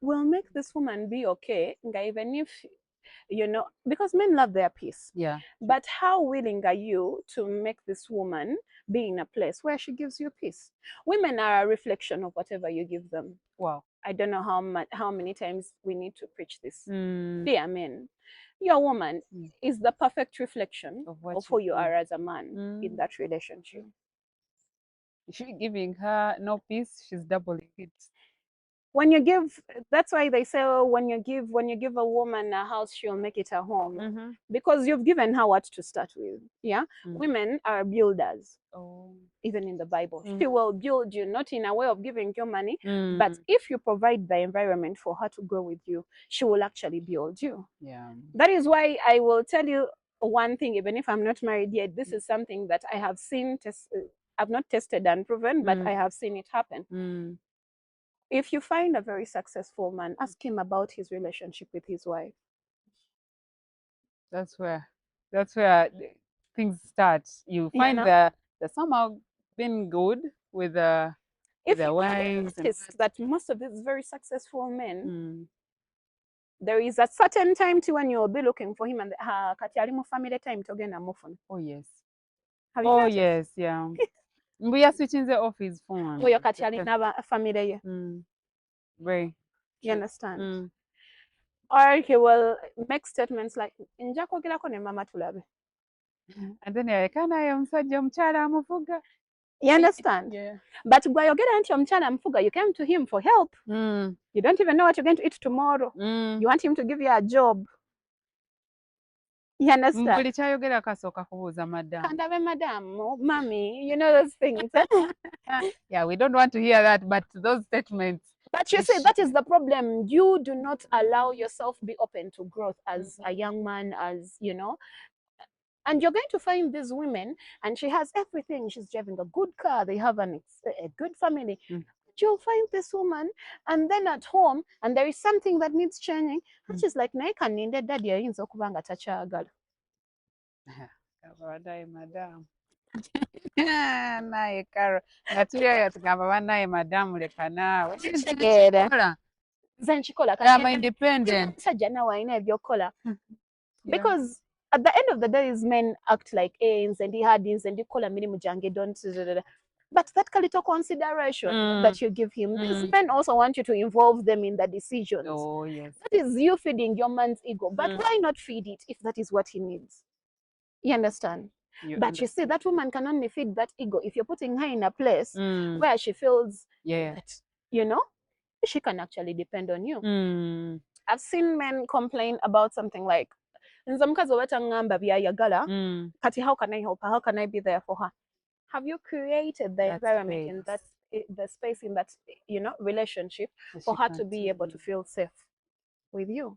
Speaker 1: will make this woman be okay, even if, because men love their peace.
Speaker 2: Yeah.
Speaker 1: But how willing are you to make this woman be in a place where she gives you peace? Women are a reflection of whatever you give them.
Speaker 2: Wow.
Speaker 1: I don't know how many times we need to preach this. Dear men, your woman is the perfect reflection of who you are as a man in that relationship.
Speaker 2: If you're giving her no peace, she's doubling it.
Speaker 1: When you give, that's why they say, oh, when you give a woman a house, she'll make it a home, because you've given her what to start with. Yeah. Women are builders. Even in the Bible, she will build you, not in a way of giving you money, but if you provide the environment for her to grow with you, she will actually build you.
Speaker 2: Yeah.
Speaker 1: That is why I will tell you one thing, even if I'm not married yet, this is something that I have seen, I've not tested and proven, but I have seen it happen. If you find a very successful man, ask him about his relationship with his wife.
Speaker 2: That's where things start. You find that somehow been good with their wives.
Speaker 1: If that most of these very successful men, there is a certain time to when you'll be looking for him and kati ali mu family time togenda mufuna.
Speaker 2: Oh yes.
Speaker 1: Have you
Speaker 2: Oh
Speaker 1: noticed?
Speaker 2: yes, yeah. We are switching the off his phone.
Speaker 1: Oyo kati alina family ye.
Speaker 2: Very.
Speaker 1: You understand? Or he will make statements like nja kwogerako ne mama tulabe.
Speaker 2: And then yalekanaye omusajja omukyala amuvuga.
Speaker 1: You understand?
Speaker 2: Yeah.
Speaker 1: But gwayogera nti omukyala amufuga, you came to him for help. You don't even know what you're going to eat tomorrow. You want him to give you a job. You understand?
Speaker 2: Buli kyayogera kasooka kubuuza madam.
Speaker 1: Kandabe madam, mommy, you know those things.
Speaker 2: Yeah, we don't want to hear that, but those statements.
Speaker 1: But you see, that is the problem. You do not allow yourself be open to growth as a young man, as you know. And you're going to find these women, and she has everything. She's driving a good car. They have a good family. But you'll find this woman, and then at home, and there is something that needs changing. And she's like, "Naye kaninde daddy ayinza okuba nga takyagala."
Speaker 2: Madam. Naye Carol, nga tuli ayo tugamba bannaye madamu leka naawe.
Speaker 1: Nze nkikola
Speaker 2: I'm independent.
Speaker 1: Musajja naawe alina ebyokukola. Because at the end of the day, these men act like nze ndi hadi nze ndikola mirimu gyange don't. But that little consideration that you give him, these men also want you to involve them in the decisions.
Speaker 2: Oh yes.
Speaker 1: That is you feeding your man's ego. But why not feed it if that is what he needs? You understand? But you see, that woman can only feed that ego if you're putting her in a place where she feels that, you know, she can actually depend on you. I've seen men complain about something like, nze mukazi oweta ngamba byayagala, kati how can I help her? How can I be there for her? Have you created the environment in that, the space in that, you know, relationship for her to be able to feel safe with you?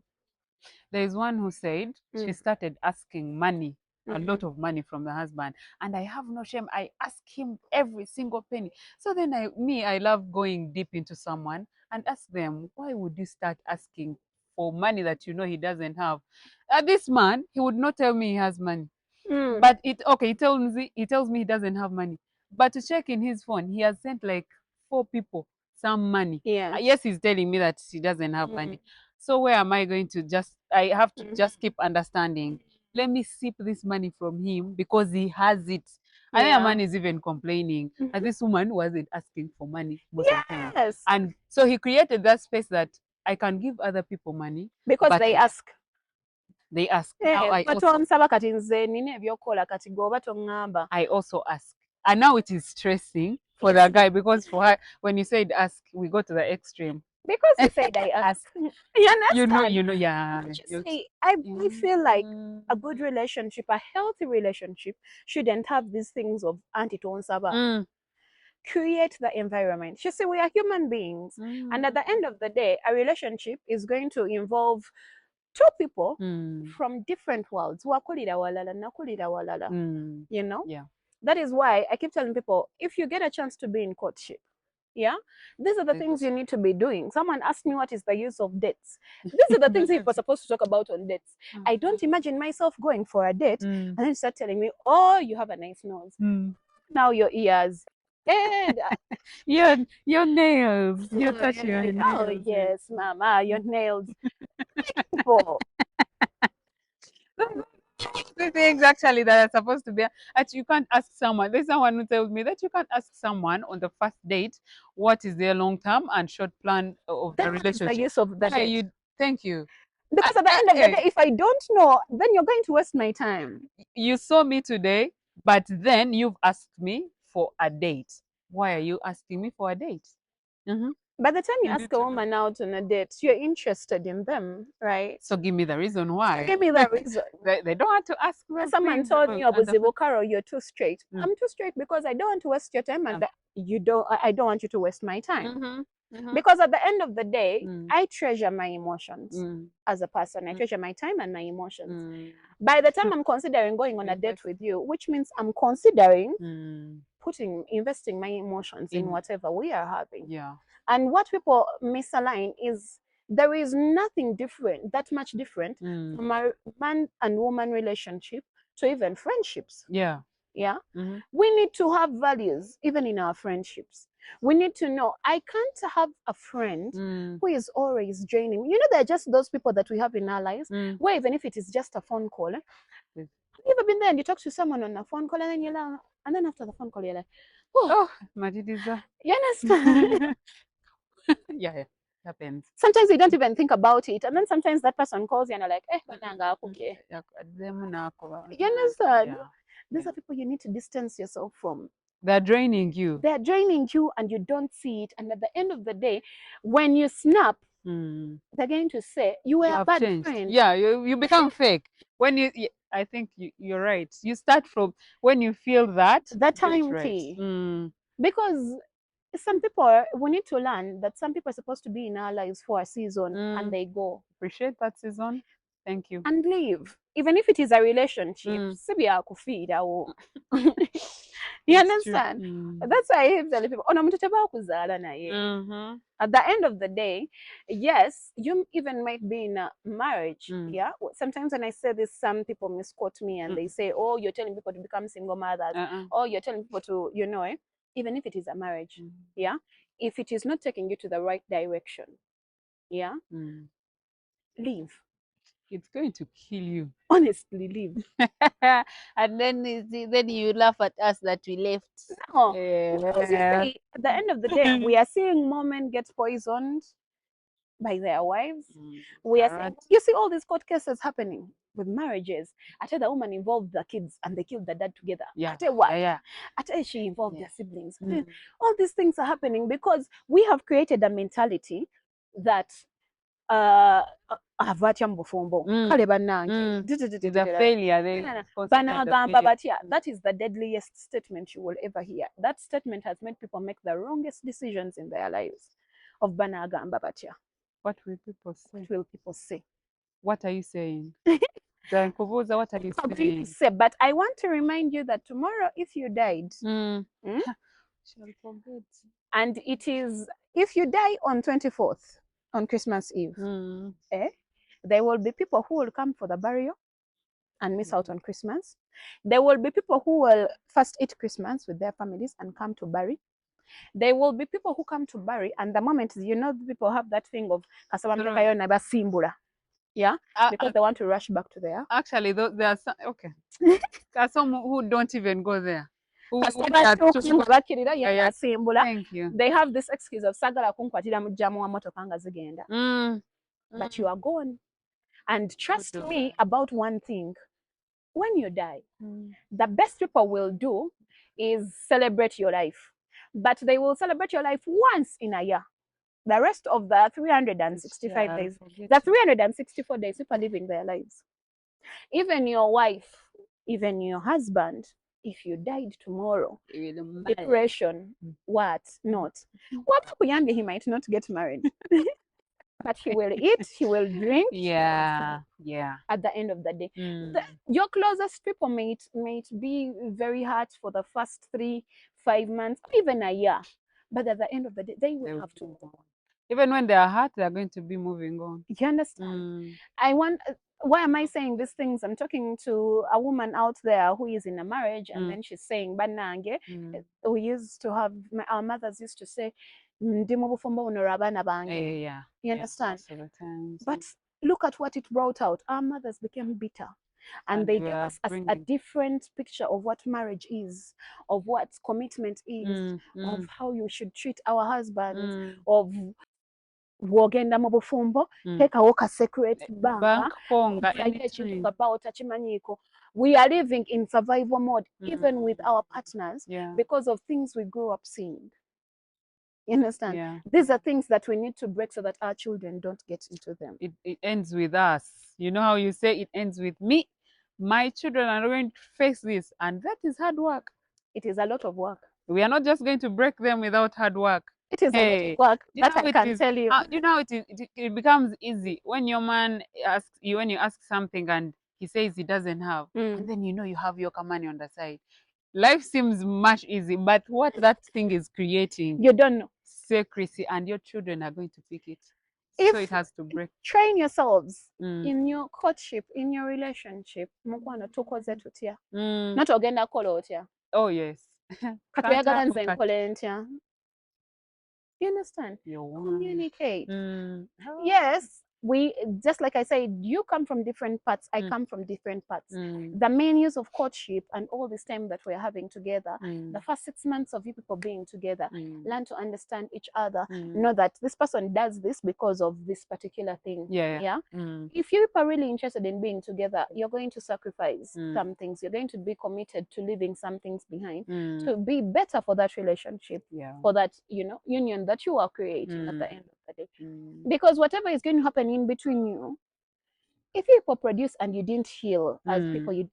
Speaker 2: There is one who said she started asking money, a lot of money from the husband, and I have no shame. I ask him every single penny. So then I love going deep into someone and ask them, why would you start asking for money that you know he doesn't have? This man, he would not tell me he has money. But he tells me he doesn't have money. But to check in his phone, he has sent like 4 people some money. Yes, he's telling me that he doesn't have money. So where am I going to I have to just keep understanding. Let me sip this money from him because he has it. And then a man is even complaining that this woman wasn't asking for money most of the time. And so he created that space that I can give other people money.
Speaker 1: Because they ask.
Speaker 2: They ask.
Speaker 1: Now I
Speaker 2: also ask. And now it is stressing for the guy because for her, when you said ask, we go to the extreme.
Speaker 1: Because you said I ask. You understand?
Speaker 2: You know, yeah.
Speaker 1: See, I feel like a good relationship, a healthy relationship, shouldn't have these things of anti-tonsaba. Create the environment. You see, we are human beings. And at the end of the day, a relationship is going to involve 2 people from different worlds. You know?
Speaker 2: Yeah.
Speaker 1: That is why I keep telling people, if you get a chance to be in courtship, these are the things you need to be doing. Someone asked me what is the use of dates. These are the things people are supposed to talk about on dates. I don't imagine myself going for a date and then start telling me, oh, you have a nice nose. Now your ears.
Speaker 2: Your nails. You're touching your nails.
Speaker 1: Oh, yes, mama, your nails. People.
Speaker 2: The things actually that are supposed to be that you can't ask someone. There's someone who tells me that you can't ask someone on the first date what is their long-term and short plan of the relationship.
Speaker 1: The use of that.
Speaker 2: Thank you.
Speaker 1: Because at the end of the day, if I don't know, then you're going to waste my time.
Speaker 2: You saw me today, but then you've asked me for a date. Why are you asking me for a date?
Speaker 1: By the time you ask a woman out on a date, you're interested in them, right?
Speaker 2: So give me the reason why.
Speaker 1: Give me the reason.
Speaker 2: They don't want to ask me.
Speaker 1: Someone told me, Carol, you're too straight. I'm too straight because I don't want to waste your time, and I don't want you to waste my time. Because at the end of the day, I treasure my emotions as a person. I treasure my time and my emotions. By the time I'm considering going on a date with you, which means I'm considering investing my emotions in whatever we are having. And what people misalign is there is nothing different, that much different from a man and woman relationship to even friendships. Yeah. We need to have values even in our friendships. We need to know I can't have a friend who is always draining me. You know, there are just those people that we have in our lives where even if it is just a phone call, have you ever been there and you talk to someone on a phone call and then you're like, and then after the phone call you're like, oh, you understand?
Speaker 2: Yeah, happens.
Speaker 1: Sometimes you don't even think about it, and then sometimes that person calls you and you're like, okay. You understand?
Speaker 2: Yeah.
Speaker 1: These are people you need to distance yourself from.
Speaker 2: They're draining you.
Speaker 1: They're draining you and you don't see it. And at the end of the day, when you snap, they're going to say, you were a bad friend.
Speaker 2: Yeah, you become fake. When I think you're right. You start from when you feel that.
Speaker 1: That time key. Because some people, we need to learn that some people are supposed to be in our lives for a season and they go.
Speaker 2: Appreciate that season. Thank you.
Speaker 1: And leave. Even if it is a relationship. You understand? That's why I hate telling people, at the end of the day, yes, you even might be in a marriage. Yeah. Sometimes when I say this, some people misquote me and they say, oh, you're telling people to become single mothers. Or you're telling people to, even if it is a marriage. Yeah. If it is not taking you to the right direction, yeah, leave.
Speaker 2: It's going to kill you.
Speaker 1: Honestly, leave.
Speaker 2: And then you laugh at us that we left.
Speaker 1: No. Because you see, at the end of the day, we are seeing more men get poisoned by their wives. We are seeing, you see all these court cases happening with marriages. I tell the woman involved the kids and they killed the dad together.
Speaker 2: Yeah.
Speaker 1: I tell what? I tell she involved their siblings. All these things are happening because we have created a mentality that avatya mbufumbo kale bannange banagamba batya. That is the deadliest statement you will ever hear. That statement has made people make the wrongest decisions in their lives. Of banagamba batya.
Speaker 2: What will people say?
Speaker 1: What will people say?
Speaker 2: What are you saying? What are you saying?
Speaker 1: But I want to remind you that tomorrow, if you died,
Speaker 2: shall forget.
Speaker 1: And it is, if you die on 24th, on Christmas Eve, there will be people who will come for the burial and miss out on Christmas. There will be people who will first eat Christmas with their families and come to bury. There will be people who come to bury, and the moment, people have that thing of yeah, because they want to rush back to there.
Speaker 2: Actually, there are some, okay. There are some who don't even go there.
Speaker 1: Thank
Speaker 2: you.
Speaker 1: They have this excuse of sagala kunkwatira mu jamu wa motoka nga zigenda. But you are gone. And trust me about one thing. When you die, the best people will do is celebrate your life. But they will celebrate your life once in a year. The rest of the 365 days, the 364 days, people are living their lives. Even your wife, even your husband, if you died tomorrow, depression, what not? He might not get married. But he will eat, he will drink.
Speaker 2: Yeah.
Speaker 1: At the end of the day, your closest people might be very hard for the first 3-5 months, even a year. But at the end of the day, they will have to go.
Speaker 2: Even when they are hurt, they are going to be moving on.
Speaker 1: You understand? Why am I saying these things? I'm talking to a woman out there who is in a marriage, and then she's saying, "Banange." We used to have, our mothers used to say, "Ndi mu bufumbo buno lwa baana bange."
Speaker 2: Yeah.
Speaker 1: You understand? But look at what it brought out. Our mothers became bitter. And they gave us a different picture of what marriage is, of what commitment is, of how you should treat our husbands, of wogenda mu bufumbo, teekawo ka secret bank we are living in survival mode, even with our partners, because of things we grew up seeing. You understand? These are things that we need to break so that our children don't get into them.
Speaker 2: It ends with us. You know how you say it ends with me? My children are going to face this, and that is hard work.
Speaker 1: It is a lot of work.
Speaker 2: We are not just going to break them without hard work.
Speaker 1: It is a lot of work. That I can tell you.
Speaker 2: You know, it becomes easy when your man asks you, when you ask something and he says he doesn't have, and then you have your money on the side. Life seems much easy, but what that thing is creating,
Speaker 1: you don't know.
Speaker 2: Secrecy, and your children are going to pick it. so it has to break.
Speaker 1: Train yourselves in your courtship, in your relationship. Mukwano tukoze tutya. Not ogenda kola otya.
Speaker 2: Oh yes.
Speaker 1: Katuyagala nze nkole ntya. You understand? Communicate. Yes, we, just like I said, you come from different parts, I come from different parts. The main use of courtship and all this time that we're having together, the first 6 months of you people being together, learn to understand each other, know that this person does this because of this particular thing. If you are really interested in being together, you're going to sacrifice some things, you're going to be committed to leaving some things behind to be better for that relationship, for that, you know, union that you are creating at the end of the day. Because whatever is going to happen in between you, if people produce and you didn't heal as people, you're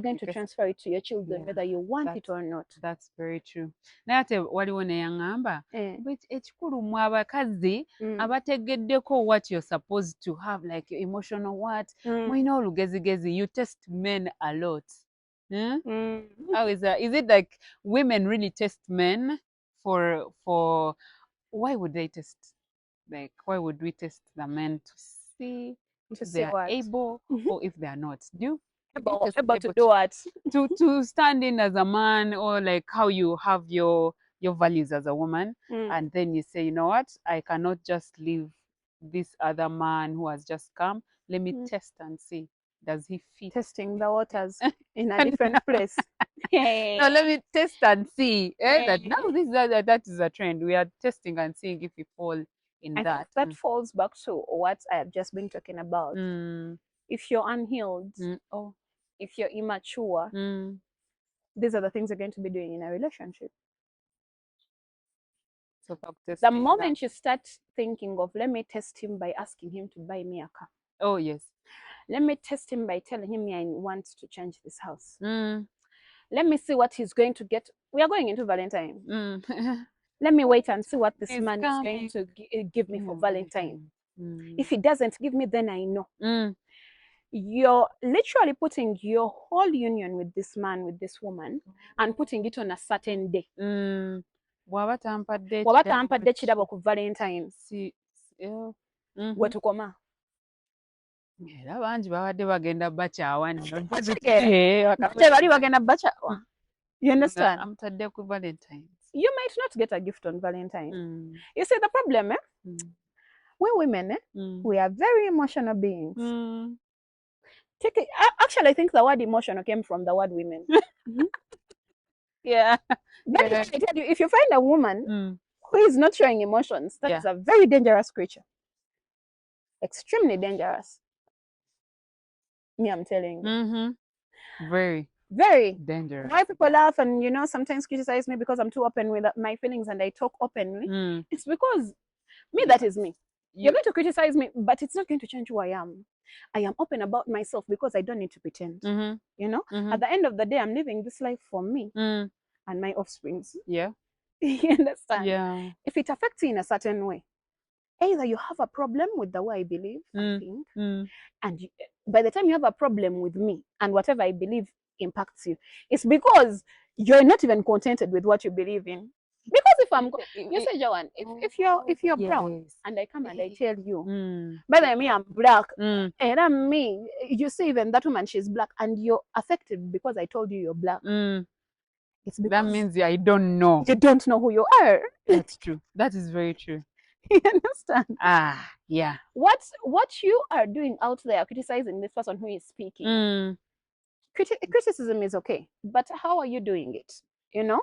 Speaker 1: going to transfer it to your children, whether you want it or not.
Speaker 2: That's very true. Nate waliwo ne yaŋŋamba ekikulu mwe abakazi abategeddeko what you're supposed to have, like emotional what, mulina olugezigezi, you test men a lot. How is that? Is it like women really test men for why would they test? Like, why would we test the men to see if they are able or if they are not?
Speaker 1: Able to do what?
Speaker 2: To stand in as a man, or like how you have your values as a woman, and then you say, you know what, I cannot just leave this other man who has just come. Let me test and see, does he fit?
Speaker 1: Testing the waters in a different place.
Speaker 2: No, let me test and see. That now that is a trend. We are testing and seeing if we fall in that.
Speaker 1: That falls back to what I have just been talking about. If you're unhealed, if you're immature, these are the things you're going to be doing in a relationship.
Speaker 2: So
Speaker 1: the moment you start thinking of, let me test him by asking him to buy me a car.
Speaker 2: Oh yes.
Speaker 1: Let me test him by telling him I want to change this house. Let me see what he's going to get. We are going into Valentine. Let me wait and see what this man is going to give me for Valentine. If he doesn't give me, then I know. You're literally putting your whole union with this man, with this woman, and putting it on a certain day.
Speaker 2: Waba tampadde
Speaker 1: kirabo ku Valentine. Wetukoma.
Speaker 2: Era bangi babadde bagenda bakyawa nno.
Speaker 1: Bali bagenda bakyawa. You understand?
Speaker 2: Amutadde ku Valentine.
Speaker 1: You might not get a gift on Valentine. You see the problem, we women, we are very emotional beings. Actually, I think the word emotional came from the word women.
Speaker 2: Yeah.
Speaker 1: But I tell you, if you find a woman who is not showing emotions, that is a very dangerous creature. Extremely dangerous. Me, I'm telling you.
Speaker 2: Very.
Speaker 1: Very
Speaker 2: dangerous.
Speaker 1: Why people laugh and, you know, sometimes criticize me because I'm too open with my feelings and I talk openly. It's because me, that is me. You're going to criticize me, but it's not going to change who I am. I am open about myself because I don't need to pretend. You know, at the end of the day, I'm living this life for me and my offsprings.
Speaker 2: Yeah.
Speaker 1: You understand?
Speaker 2: Yeah.
Speaker 1: If it affects you in a certain way, either you have a problem with the way I believe, I think, and by the time you have a problem with me and whatever I believe impacts you, it's because you're not even contented with what you believe in. Because if I'm, you say, Joanne, if you're brown and I come and I tell you, by the way, me, I'm black, and I'm me, you see, even that woman, she's black, and you're affected because I told you you're black. It's because
Speaker 2: that means I don't know.
Speaker 1: You don't know who you are.
Speaker 2: That's true. That is very true.
Speaker 1: You understand?
Speaker 2: Yeah.
Speaker 1: What you are doing out there, criticizing this person who is speaking. Criticism is okay, but how are you doing it? You know,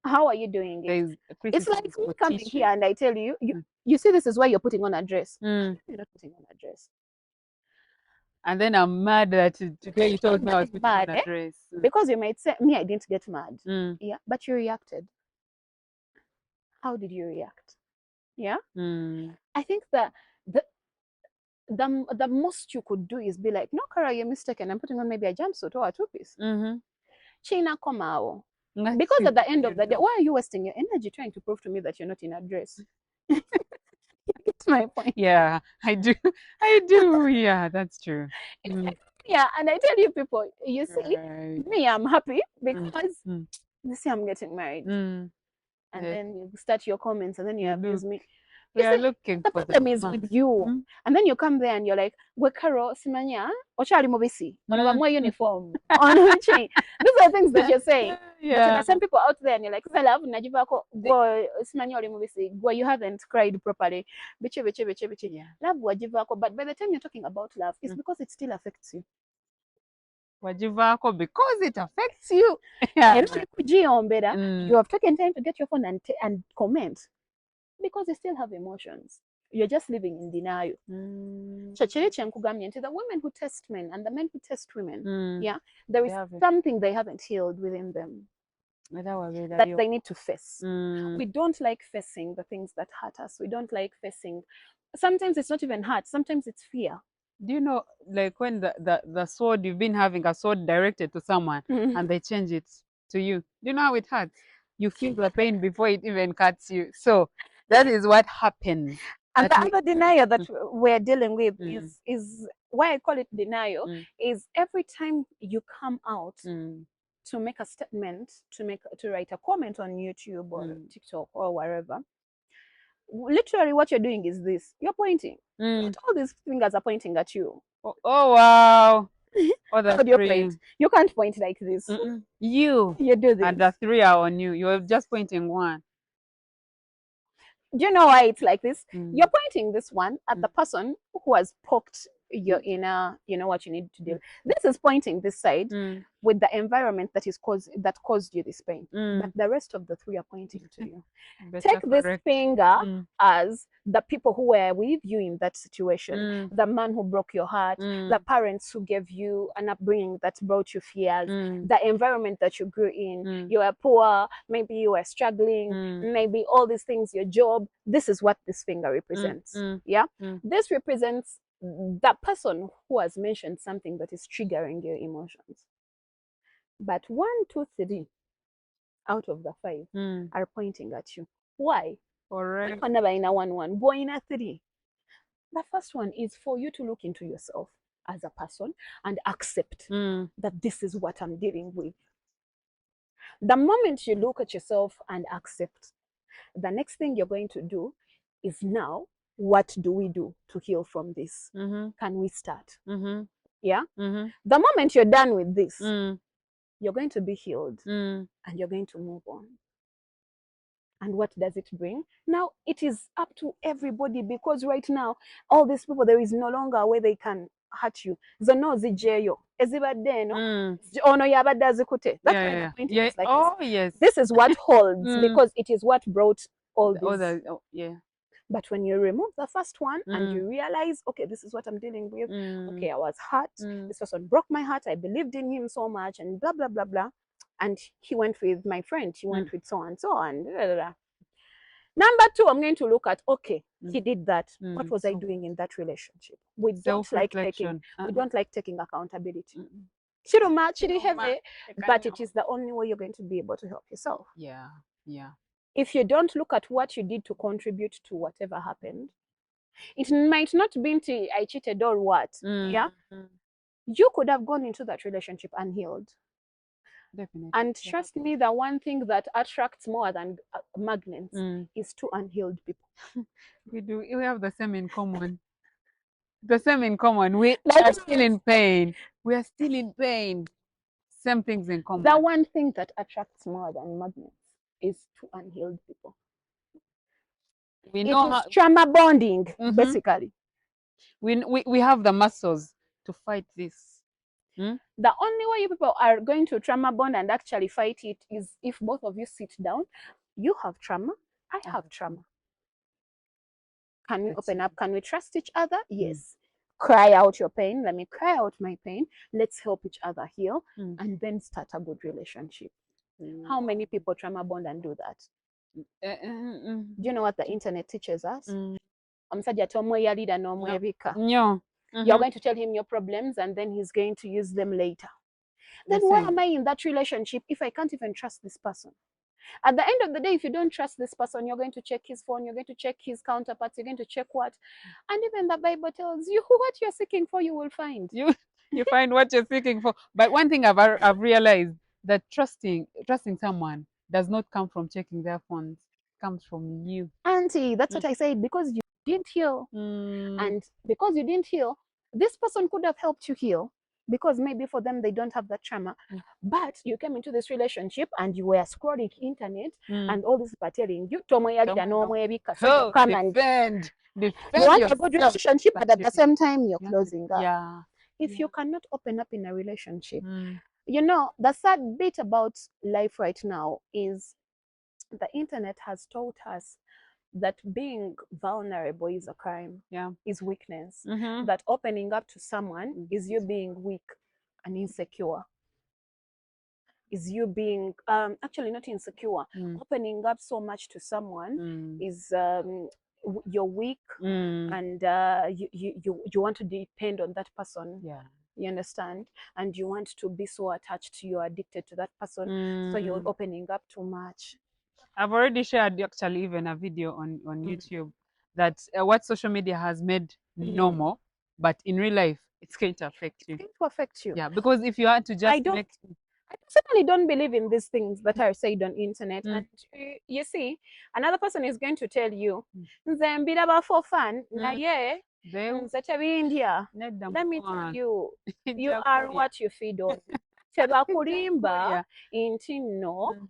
Speaker 1: how are you doing it? It's like me coming here and I tell you, you see, this is why you're putting on a dress. You're not putting on a dress.
Speaker 2: And then I'm mad that today you told me I was putting on a dress.
Speaker 1: Because you might say, me, I didn't get mad. Yeah, but you reacted. How did you react? Yeah. I think that the most you could do is be like, no, Kara, you're mistaken. I'm putting on maybe a jumpsuit or a two-piece. China komao. Because at the end of the day, why are you wasting your energy trying to prove to me that you're not in a dress? That's my point.
Speaker 2: Yeah, I do. Yeah, that's true.
Speaker 1: Yeah, and I tell you people, you see, me, I'm happy because you see, I'm getting married. And then you start your comments and then you abuse me.
Speaker 2: We are looking
Speaker 1: the
Speaker 2: for
Speaker 1: problem is with you. And then you come there and you're like, we Karo, Simanya, Ochali Mobisi, one of my uniform, on chain. These are things that you're saying. But there are some people out there and you're like, love, Najibako, go, Simanya Mobisi, go, you haven't cried properly. Biche, biche, biche, biche. Love, Wajivako. But by the time you're talking about love, it's because it still affects you.
Speaker 2: Wajivako, because it affects
Speaker 1: you. You have taken time to get your phone and comment because you still have emotions. You're just living in denial. The women who test men and the men who test women, there is something they haven't healed within them that they need to face. We don't like facing the things that hurt us. We don't like facing. Sometimes it's not even hurt. Sometimes it's fear.
Speaker 2: Do you know, like when the sword, you've been having a sword directed to someone and they change it to you? Do you know how it hurts? You feel the pain before it even cuts you. So that is what happens.
Speaker 1: And the other denial that we're dealing with is why I call it denial, is every time you come out to make a statement, to write a comment on YouTube or TikTok or wherever, literally what you're doing is this. You're pointing. All these fingers are pointing at you.
Speaker 2: Oh wow.
Speaker 1: How do you point? You can't point like this.
Speaker 2: You
Speaker 1: do this.
Speaker 2: And the three are on you. You're just pointing one.
Speaker 1: Do you know why it's like this? You're pointing this one at the person who has poked your inner, you know what you need to do. This is pointing this side with the environment that caused you this pain. But the rest of the three are pointing to you. Take this finger as the people who were with you in that situation, the man who broke your heart, the parents who gave you an upbringing that brought you fears, the environment that you grew in. You were poor, maybe you were struggling, maybe all these things, your job. This is what this finger represents. This represents that person who has mentioned something that is triggering your emotions. But 1, 2, 3 out of the 5 are pointing at you. Why?
Speaker 2: Correct.
Speaker 1: Boy in a 3. The first one is for you to look into yourself as a person and accept that this is what I'm dealing with. The moment you look at yourself and accept, the next thing you're going to do is now, what do we do to heal from this? Can we start? Yeah? The moment you're done with this, you're going to be healed and you're going to move on. And what does it bring? Now, it is up to everybody, because right now, all these people, there is no longer a way they can hurt you. Zono zijeyo. Ezibadeno. Ono yabadda zikute. That's why the point is like this.
Speaker 2: Yes.
Speaker 1: This is what holds, because it is what brought all this. But when you remove the first one and you realize, okay, this is what I'm dealing with. Okay, I was hurt. This person broke my heart. I believed in him so much and blah, blah, blah, blah. And he went with my friend. He went with so and so and blah, blah, blah. Number 2, I'm going to look at, okay, he did that. What was I doing in that relationship? We don't like taking accountability. But it is the only way you're going to be able to help yourself.
Speaker 2: Yeah.
Speaker 1: If you don't look at what you did to contribute to whatever happened, it might not be I cheated or what. You could have gone into that relationship unhealed.
Speaker 2: Definitely.
Speaker 1: And trust me, the one thing that attracts more than magnets is two unhealed people.
Speaker 2: We have the same in common. We are still in pain. We are still in pain. Same things in common.
Speaker 1: The one thing that attracts more than magnets is two unhealed people.
Speaker 2: We know
Speaker 1: it is trauma bonding, basically.
Speaker 2: We have the muscles to fight this.
Speaker 1: The only way you people are going to trauma bond and actually fight it is if both of you sit down. You have trauma, I have trauma. Can we open up? Can we trust each other? Yes. Cry out your pain. Let me cry out my pain. Let's help each other heal and then start a good relationship. How many people trauma bond and do that? Do you know what the internet teaches us? You're going to tell him your problems and then he's going to use them later. Then why am I in that relationship if I can't even trust this person? At the end of the day, if you don't trust this person, you're going to check his phone, you're going to check his counterparts, you're going to check what? And even the Bible tells you what you're seeking for, you will find.
Speaker 2: You find what you're seeking for. But one thing I've realized, that trusting someone does not come from checking their phones. comes from you.
Speaker 1: Auntie, that's what I said, because you didn't heal. And because you didn't heal, this person could have helped you heal, because maybe for them they don't have that trauma. But you came into this relationship and you were scrolling internet and all this people telling you, come and
Speaker 2: defend
Speaker 1: you want
Speaker 2: yourself.
Speaker 1: a good relationship, but at the same time you're closing up.
Speaker 2: Yeah.
Speaker 1: If you cannot open up in a relationship, you know, the sad bit about life right now is the internet has taught us that being vulnerable is a crime, is weakness. That opening up to someone is you being weak and insecure. Is you being actually not insecure. Opening up so much to someone is you're weak, and you want to depend on that person. You understand? And you want to be so attached, you're addicted to that person, so you're opening up too much.
Speaker 2: I've already shared actually even a video on YouTube that what social media has made normal, but in real life it's going to affect you.
Speaker 1: It's going to affect you.
Speaker 2: Yeah, because if you had to just
Speaker 1: I personally don't believe in these things that are said on internet. And you see, another person is going to tell you, for fun, let me tell you, you are what you feed on. Tebakulimba intino.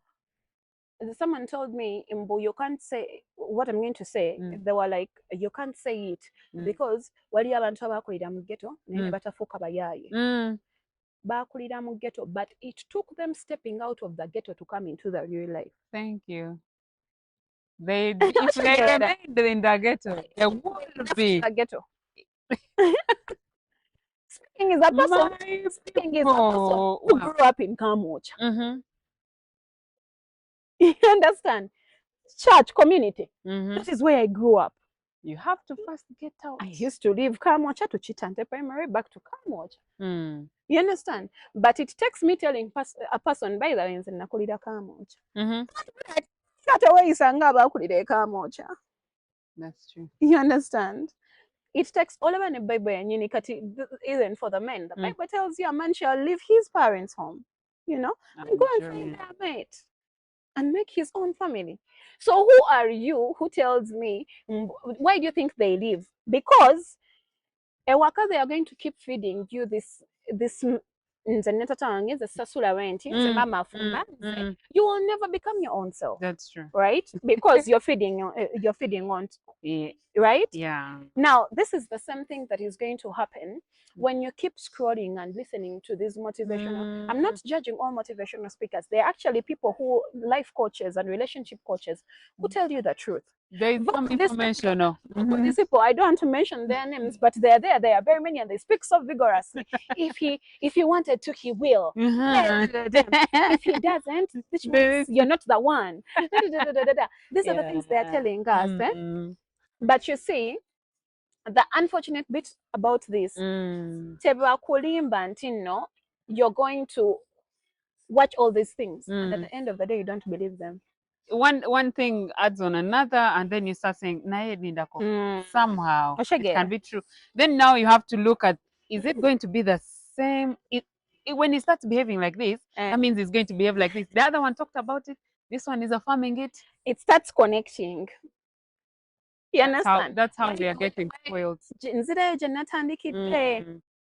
Speaker 1: Someone told me, Imbo, you can't say what I'm going to say. They were like, you can't say it because wali abantu abakulira mu ghetto naye batafuuka bayaaye. Bakulira mu ghetto, but it took them stepping out of the ghetto to come into the real life.
Speaker 2: Thank you. If they remained in the ghetto, they would be
Speaker 1: the ghetto. Speaking is a person who grew up in Kamocha. You understand? Church community. That is where I grew up.
Speaker 2: You have to first get out.
Speaker 1: I used to leave Kamocha to Chitante Primary, back to Kamocha. You understand? But it takes me telling a person, by the way, in Nakulida Kamocha. That's away Sanga Bakulida Kamocha.
Speaker 2: That's true.
Speaker 1: You understand? It takes all of the Bible and unicity, even for the men. The Bible tells you a man shall leave his parents' home, you know, and go and find a mate and make his own family. So who are you who tells me, why do you think they leave? Because Ewaka, they are going to keep feeding you this you will never become your own self.
Speaker 2: That's true.
Speaker 1: Right? Because you're feeding on right?
Speaker 2: Yeah.
Speaker 1: Now, this is the same thing that is going to happen when you keep scrolling and listening to these motivational. I'm not judging all motivational speakers. They're actually people who, life coaches and relationship coaches, who tell you the truth.
Speaker 2: There is some information.
Speaker 1: These people, I don't want to mention their names, but they're there. There are very many, and they speak so vigorously. If he wanted to, he will. If he doesn't, which means you're not the one. These are the things they're telling us. But you see, the unfortunate bit about this, you're going to watch all these things, and at the end of the day, you don't believe them.
Speaker 2: One thing adds on another, and then you start saying, somehow it can be true. Then now you have to look at, is it going to be the same? When it starts behaving like this, that means it's going to behave like this. The other one talked about it. This one is affirming it.
Speaker 1: It starts connecting. You understand?
Speaker 2: That's how we are getting spoiled.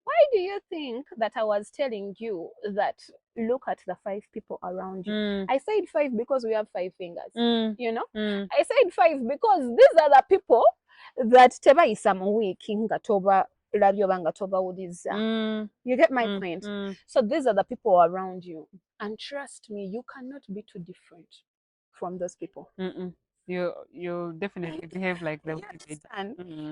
Speaker 1: Why do you think that I was telling you that look at the 5 people around you? I said 5 because we have 5 fingers. You know? I said 5 because these are the people that teba isamuwi kinga toba labyo banga toba udiza. You get my point? So these are the people around you. And trust me, you cannot be too different from those people.
Speaker 2: You definitely behave like them.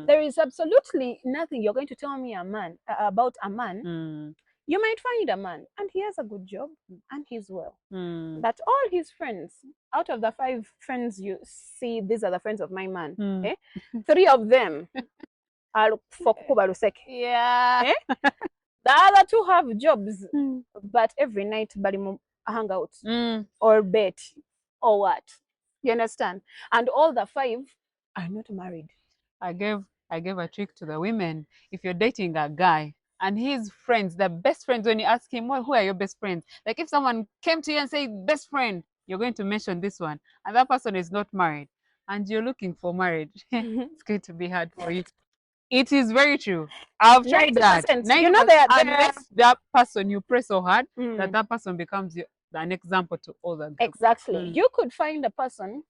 Speaker 1: There is absolutely nothing you're going to tell me about a man. You might find a man and he has a good job and he's well. But all his friends, out of the 5 friends you see, these are the friends of my man. 3 of them are for kubaruseke.
Speaker 2: Yeah.
Speaker 1: The other 2 have jobs, but every night balimu hang out or bet or what. You understand? And all the 5 are not married.
Speaker 2: I gave a trick to the women. If you're dating a guy and his friends, the best friends, when you ask him, well, who are your best friends? Like if someone came to you and said best friend, you're going to mention this one, and that person is not married. and you're looking for marriage, it's going to be hard for you. It is very true. I've tried that.
Speaker 1: 90%. You know that
Speaker 2: unless that person you pray so hard that person becomes an example to others.
Speaker 1: Exactly. You could find a person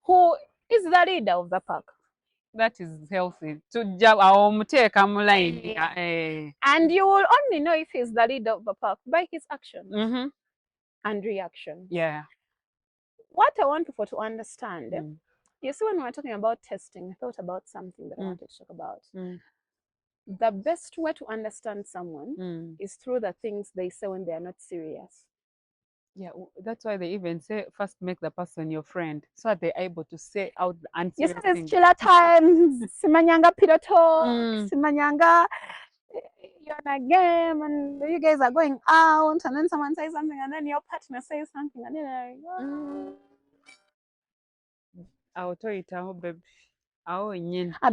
Speaker 1: who is the leader of the pack.
Speaker 2: That is healthy. And
Speaker 1: you will only know if he's the leader of the pack by his actions and reactions.
Speaker 2: Yeah.
Speaker 1: What I want people to understand, you see, when we were talking about testing, I thought about something that I wanted to talk about. The best way to understand someone is through the things they say when they are not serious.
Speaker 2: Yeah, that's why they even say first make the person your friend, so that they're able to say out the answers.
Speaker 1: You said it's chiller times, simanyanga piloto, simanyanga, you're in a game and you guys are going out, and then someone says something, and then your partner says something, and then like,
Speaker 2: I'll tell you, babe.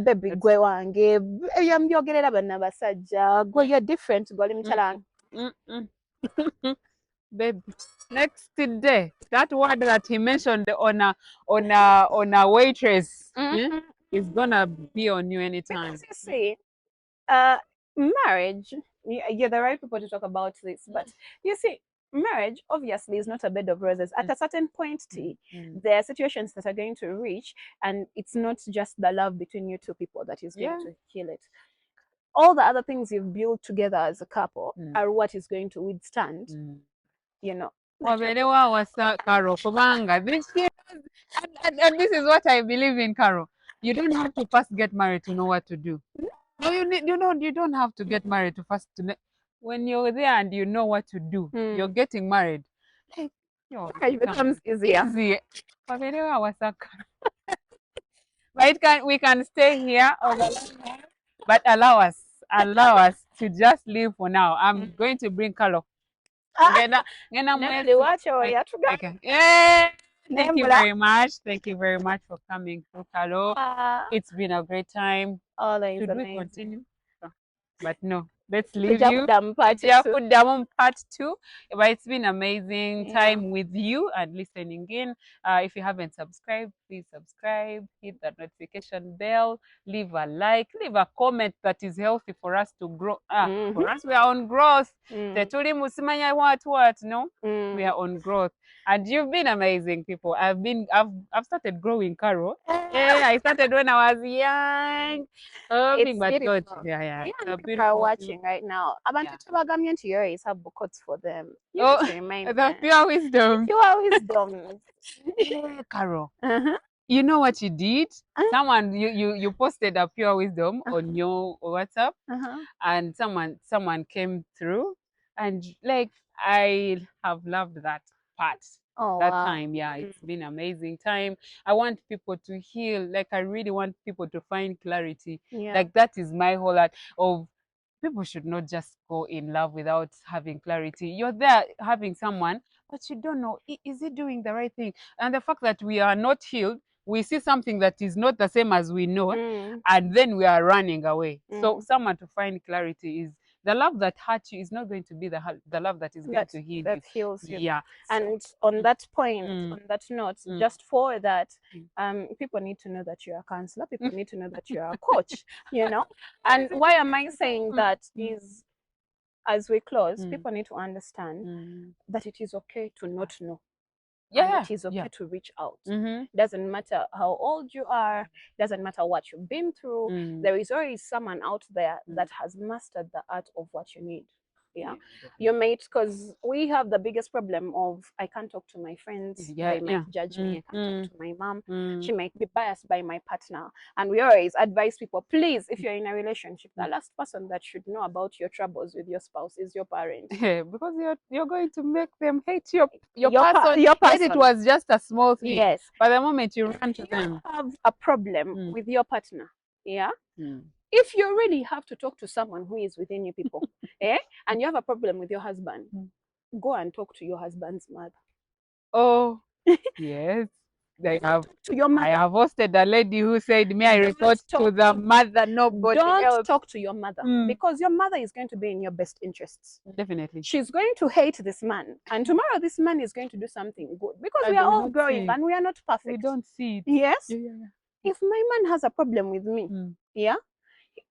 Speaker 1: Baby gwe wange byambyogera banna basajja gwe you're different gwe oli mukyala
Speaker 2: babe, next day that word that he mentioned on a waitress is gonna be on you anytime.
Speaker 1: Because you see, marriage, you're the right people to talk about this, but you see, marriage obviously is not a bed of roses. At a certain point, there are situations that are going to reach, and it's not just the love between you two people that is going to heal it. All the other things you've built together as a couple are what is going to withstand, you know.
Speaker 2: And this is what I believe in, Carol. You don't have to first get married to know what to do. No, you don't have to get married to first to when you're there and you know what to do, you're getting married. Like,
Speaker 1: it becomes easier.
Speaker 2: But we can stay here, but allow us to just live for now. I'm going to bring Carlo.
Speaker 1: Okay.
Speaker 2: Thank you very much. Thank you very much for coming through, Carlo. It's been a great time.
Speaker 1: Always
Speaker 2: Should
Speaker 1: amazing.
Speaker 2: we continue? But no, let's leave you.
Speaker 1: Part
Speaker 2: 2. But it's been amazing time with you and listening in. If you haven't subscribed, please subscribe, hit that notification bell, leave a like, leave a comment that is healthy for us to grow. For us, we are on growth. No, we are on growth. And you've been amazing, people. I've started growing, Carol. I started when I was young.
Speaker 1: It's
Speaker 2: but
Speaker 1: beautiful.
Speaker 2: God, yeah.
Speaker 1: People are watching right now. Abantu tubagambye you always have quotes for them. You
Speaker 2: need
Speaker 1: to remind
Speaker 2: them. Pure wisdom.
Speaker 1: Pure wisdom.
Speaker 2: Carol. You know what you did? Someone you posted a pure wisdom on your WhatsApp, and someone came through, and like I have loved that part. Time, it's been amazing time. I want people to heal. Like I really want people to find clarity. Like that is my whole heart of people should not just go in love without having clarity. You're there having someone, but you don't know, is he doing the right thing? And the fact that we are not healed, we see something that is not the same as we know, and then we are running away. So someone to find clarity is the love that hurts you is not going to be the love that is going to heal you.
Speaker 1: Heals you.
Speaker 2: Yeah.
Speaker 1: And on that point, on that note, just for that, people need to know that you're a counselor. People need to know that you're a coach, you know. And why am I saying that is, as we close, people need to understand that it is okay to not know. And it is okay to reach out. Doesn't matter how old you are, doesn't matter what you've been through, there is always someone out there that has mastered the art of what you need. You mate, because we have the biggest problem of I can't talk to my friends, they might judge me. I can't talk to my mom, she might be biased by my partner. And we always advise people, please, if you're in a relationship, the last person that should know about your troubles with your spouse is your parent.
Speaker 2: Because you're going to make them hate your person. It was just a small thing.
Speaker 1: Yes.
Speaker 2: By the moment you run to them,
Speaker 1: have a problem with your partner, if you really have to talk to someone who is within you people, and you have a problem with your husband, go and talk to your husband's mother.
Speaker 2: Oh, yes. I have hosted a lady who said, "May I report to the mother, nobody else."
Speaker 1: Don't talk to your mother, because your mother is going to be in your best interests.
Speaker 2: Definitely.
Speaker 1: She's going to hate this man, and tomorrow this man is going to do something good, because we are all growing and we are not perfect.
Speaker 2: We don't see it.
Speaker 1: Yes. If my man has a problem with me, yeah,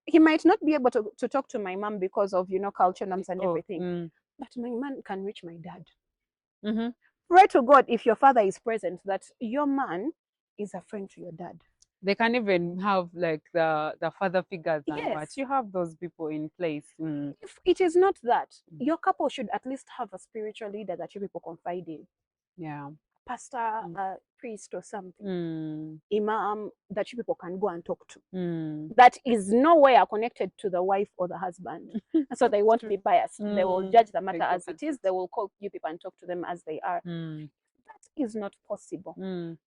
Speaker 1: he might not be able to talk to my mom because of, you know, culture norms and everything. But my man can reach my dad. Pray to God if your father is present that your man is a friend to your dad.
Speaker 2: They can even have like the father figures and
Speaker 1: Yes.
Speaker 2: what. You have those people in place.
Speaker 1: If it is not that, your couple should at least have a spiritual leader that you people confide in.
Speaker 2: Yeah.
Speaker 1: Pastor, a priest or something. Imam that you people can go and talk to. That is nowhere connected to the wife or the husband. So they won't be biased. They will judge the matter as it is. They will call you people and talk to them as they are. That is not possible.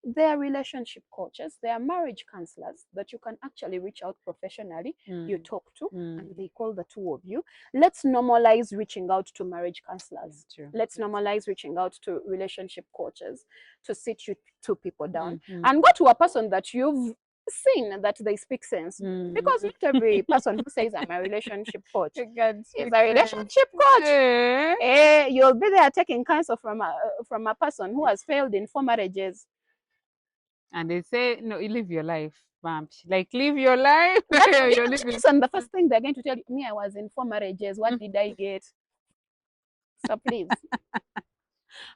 Speaker 1: There are relationship coaches, there are marriage counselors that you can actually reach out professionally, you talk to, and they call the two of you. Let's normalize reaching out to marriage counselors. Let's normalize reaching out to relationship coaches to sit you two people down and go to a person that you've seen that they speak sense. Because not every person who says I'm a relationship coach is a relationship coach. You'll be there taking counsel from a person who has failed in 4 marriages.
Speaker 2: And they say, no, you live your life, like live your life.
Speaker 1: The first thing they're going to tell you, me, I was in 4 marriages. What did I get? So please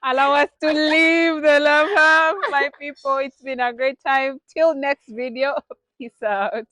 Speaker 2: allow us to live the love have, my people. It's been a great time. Till next video. Peace out.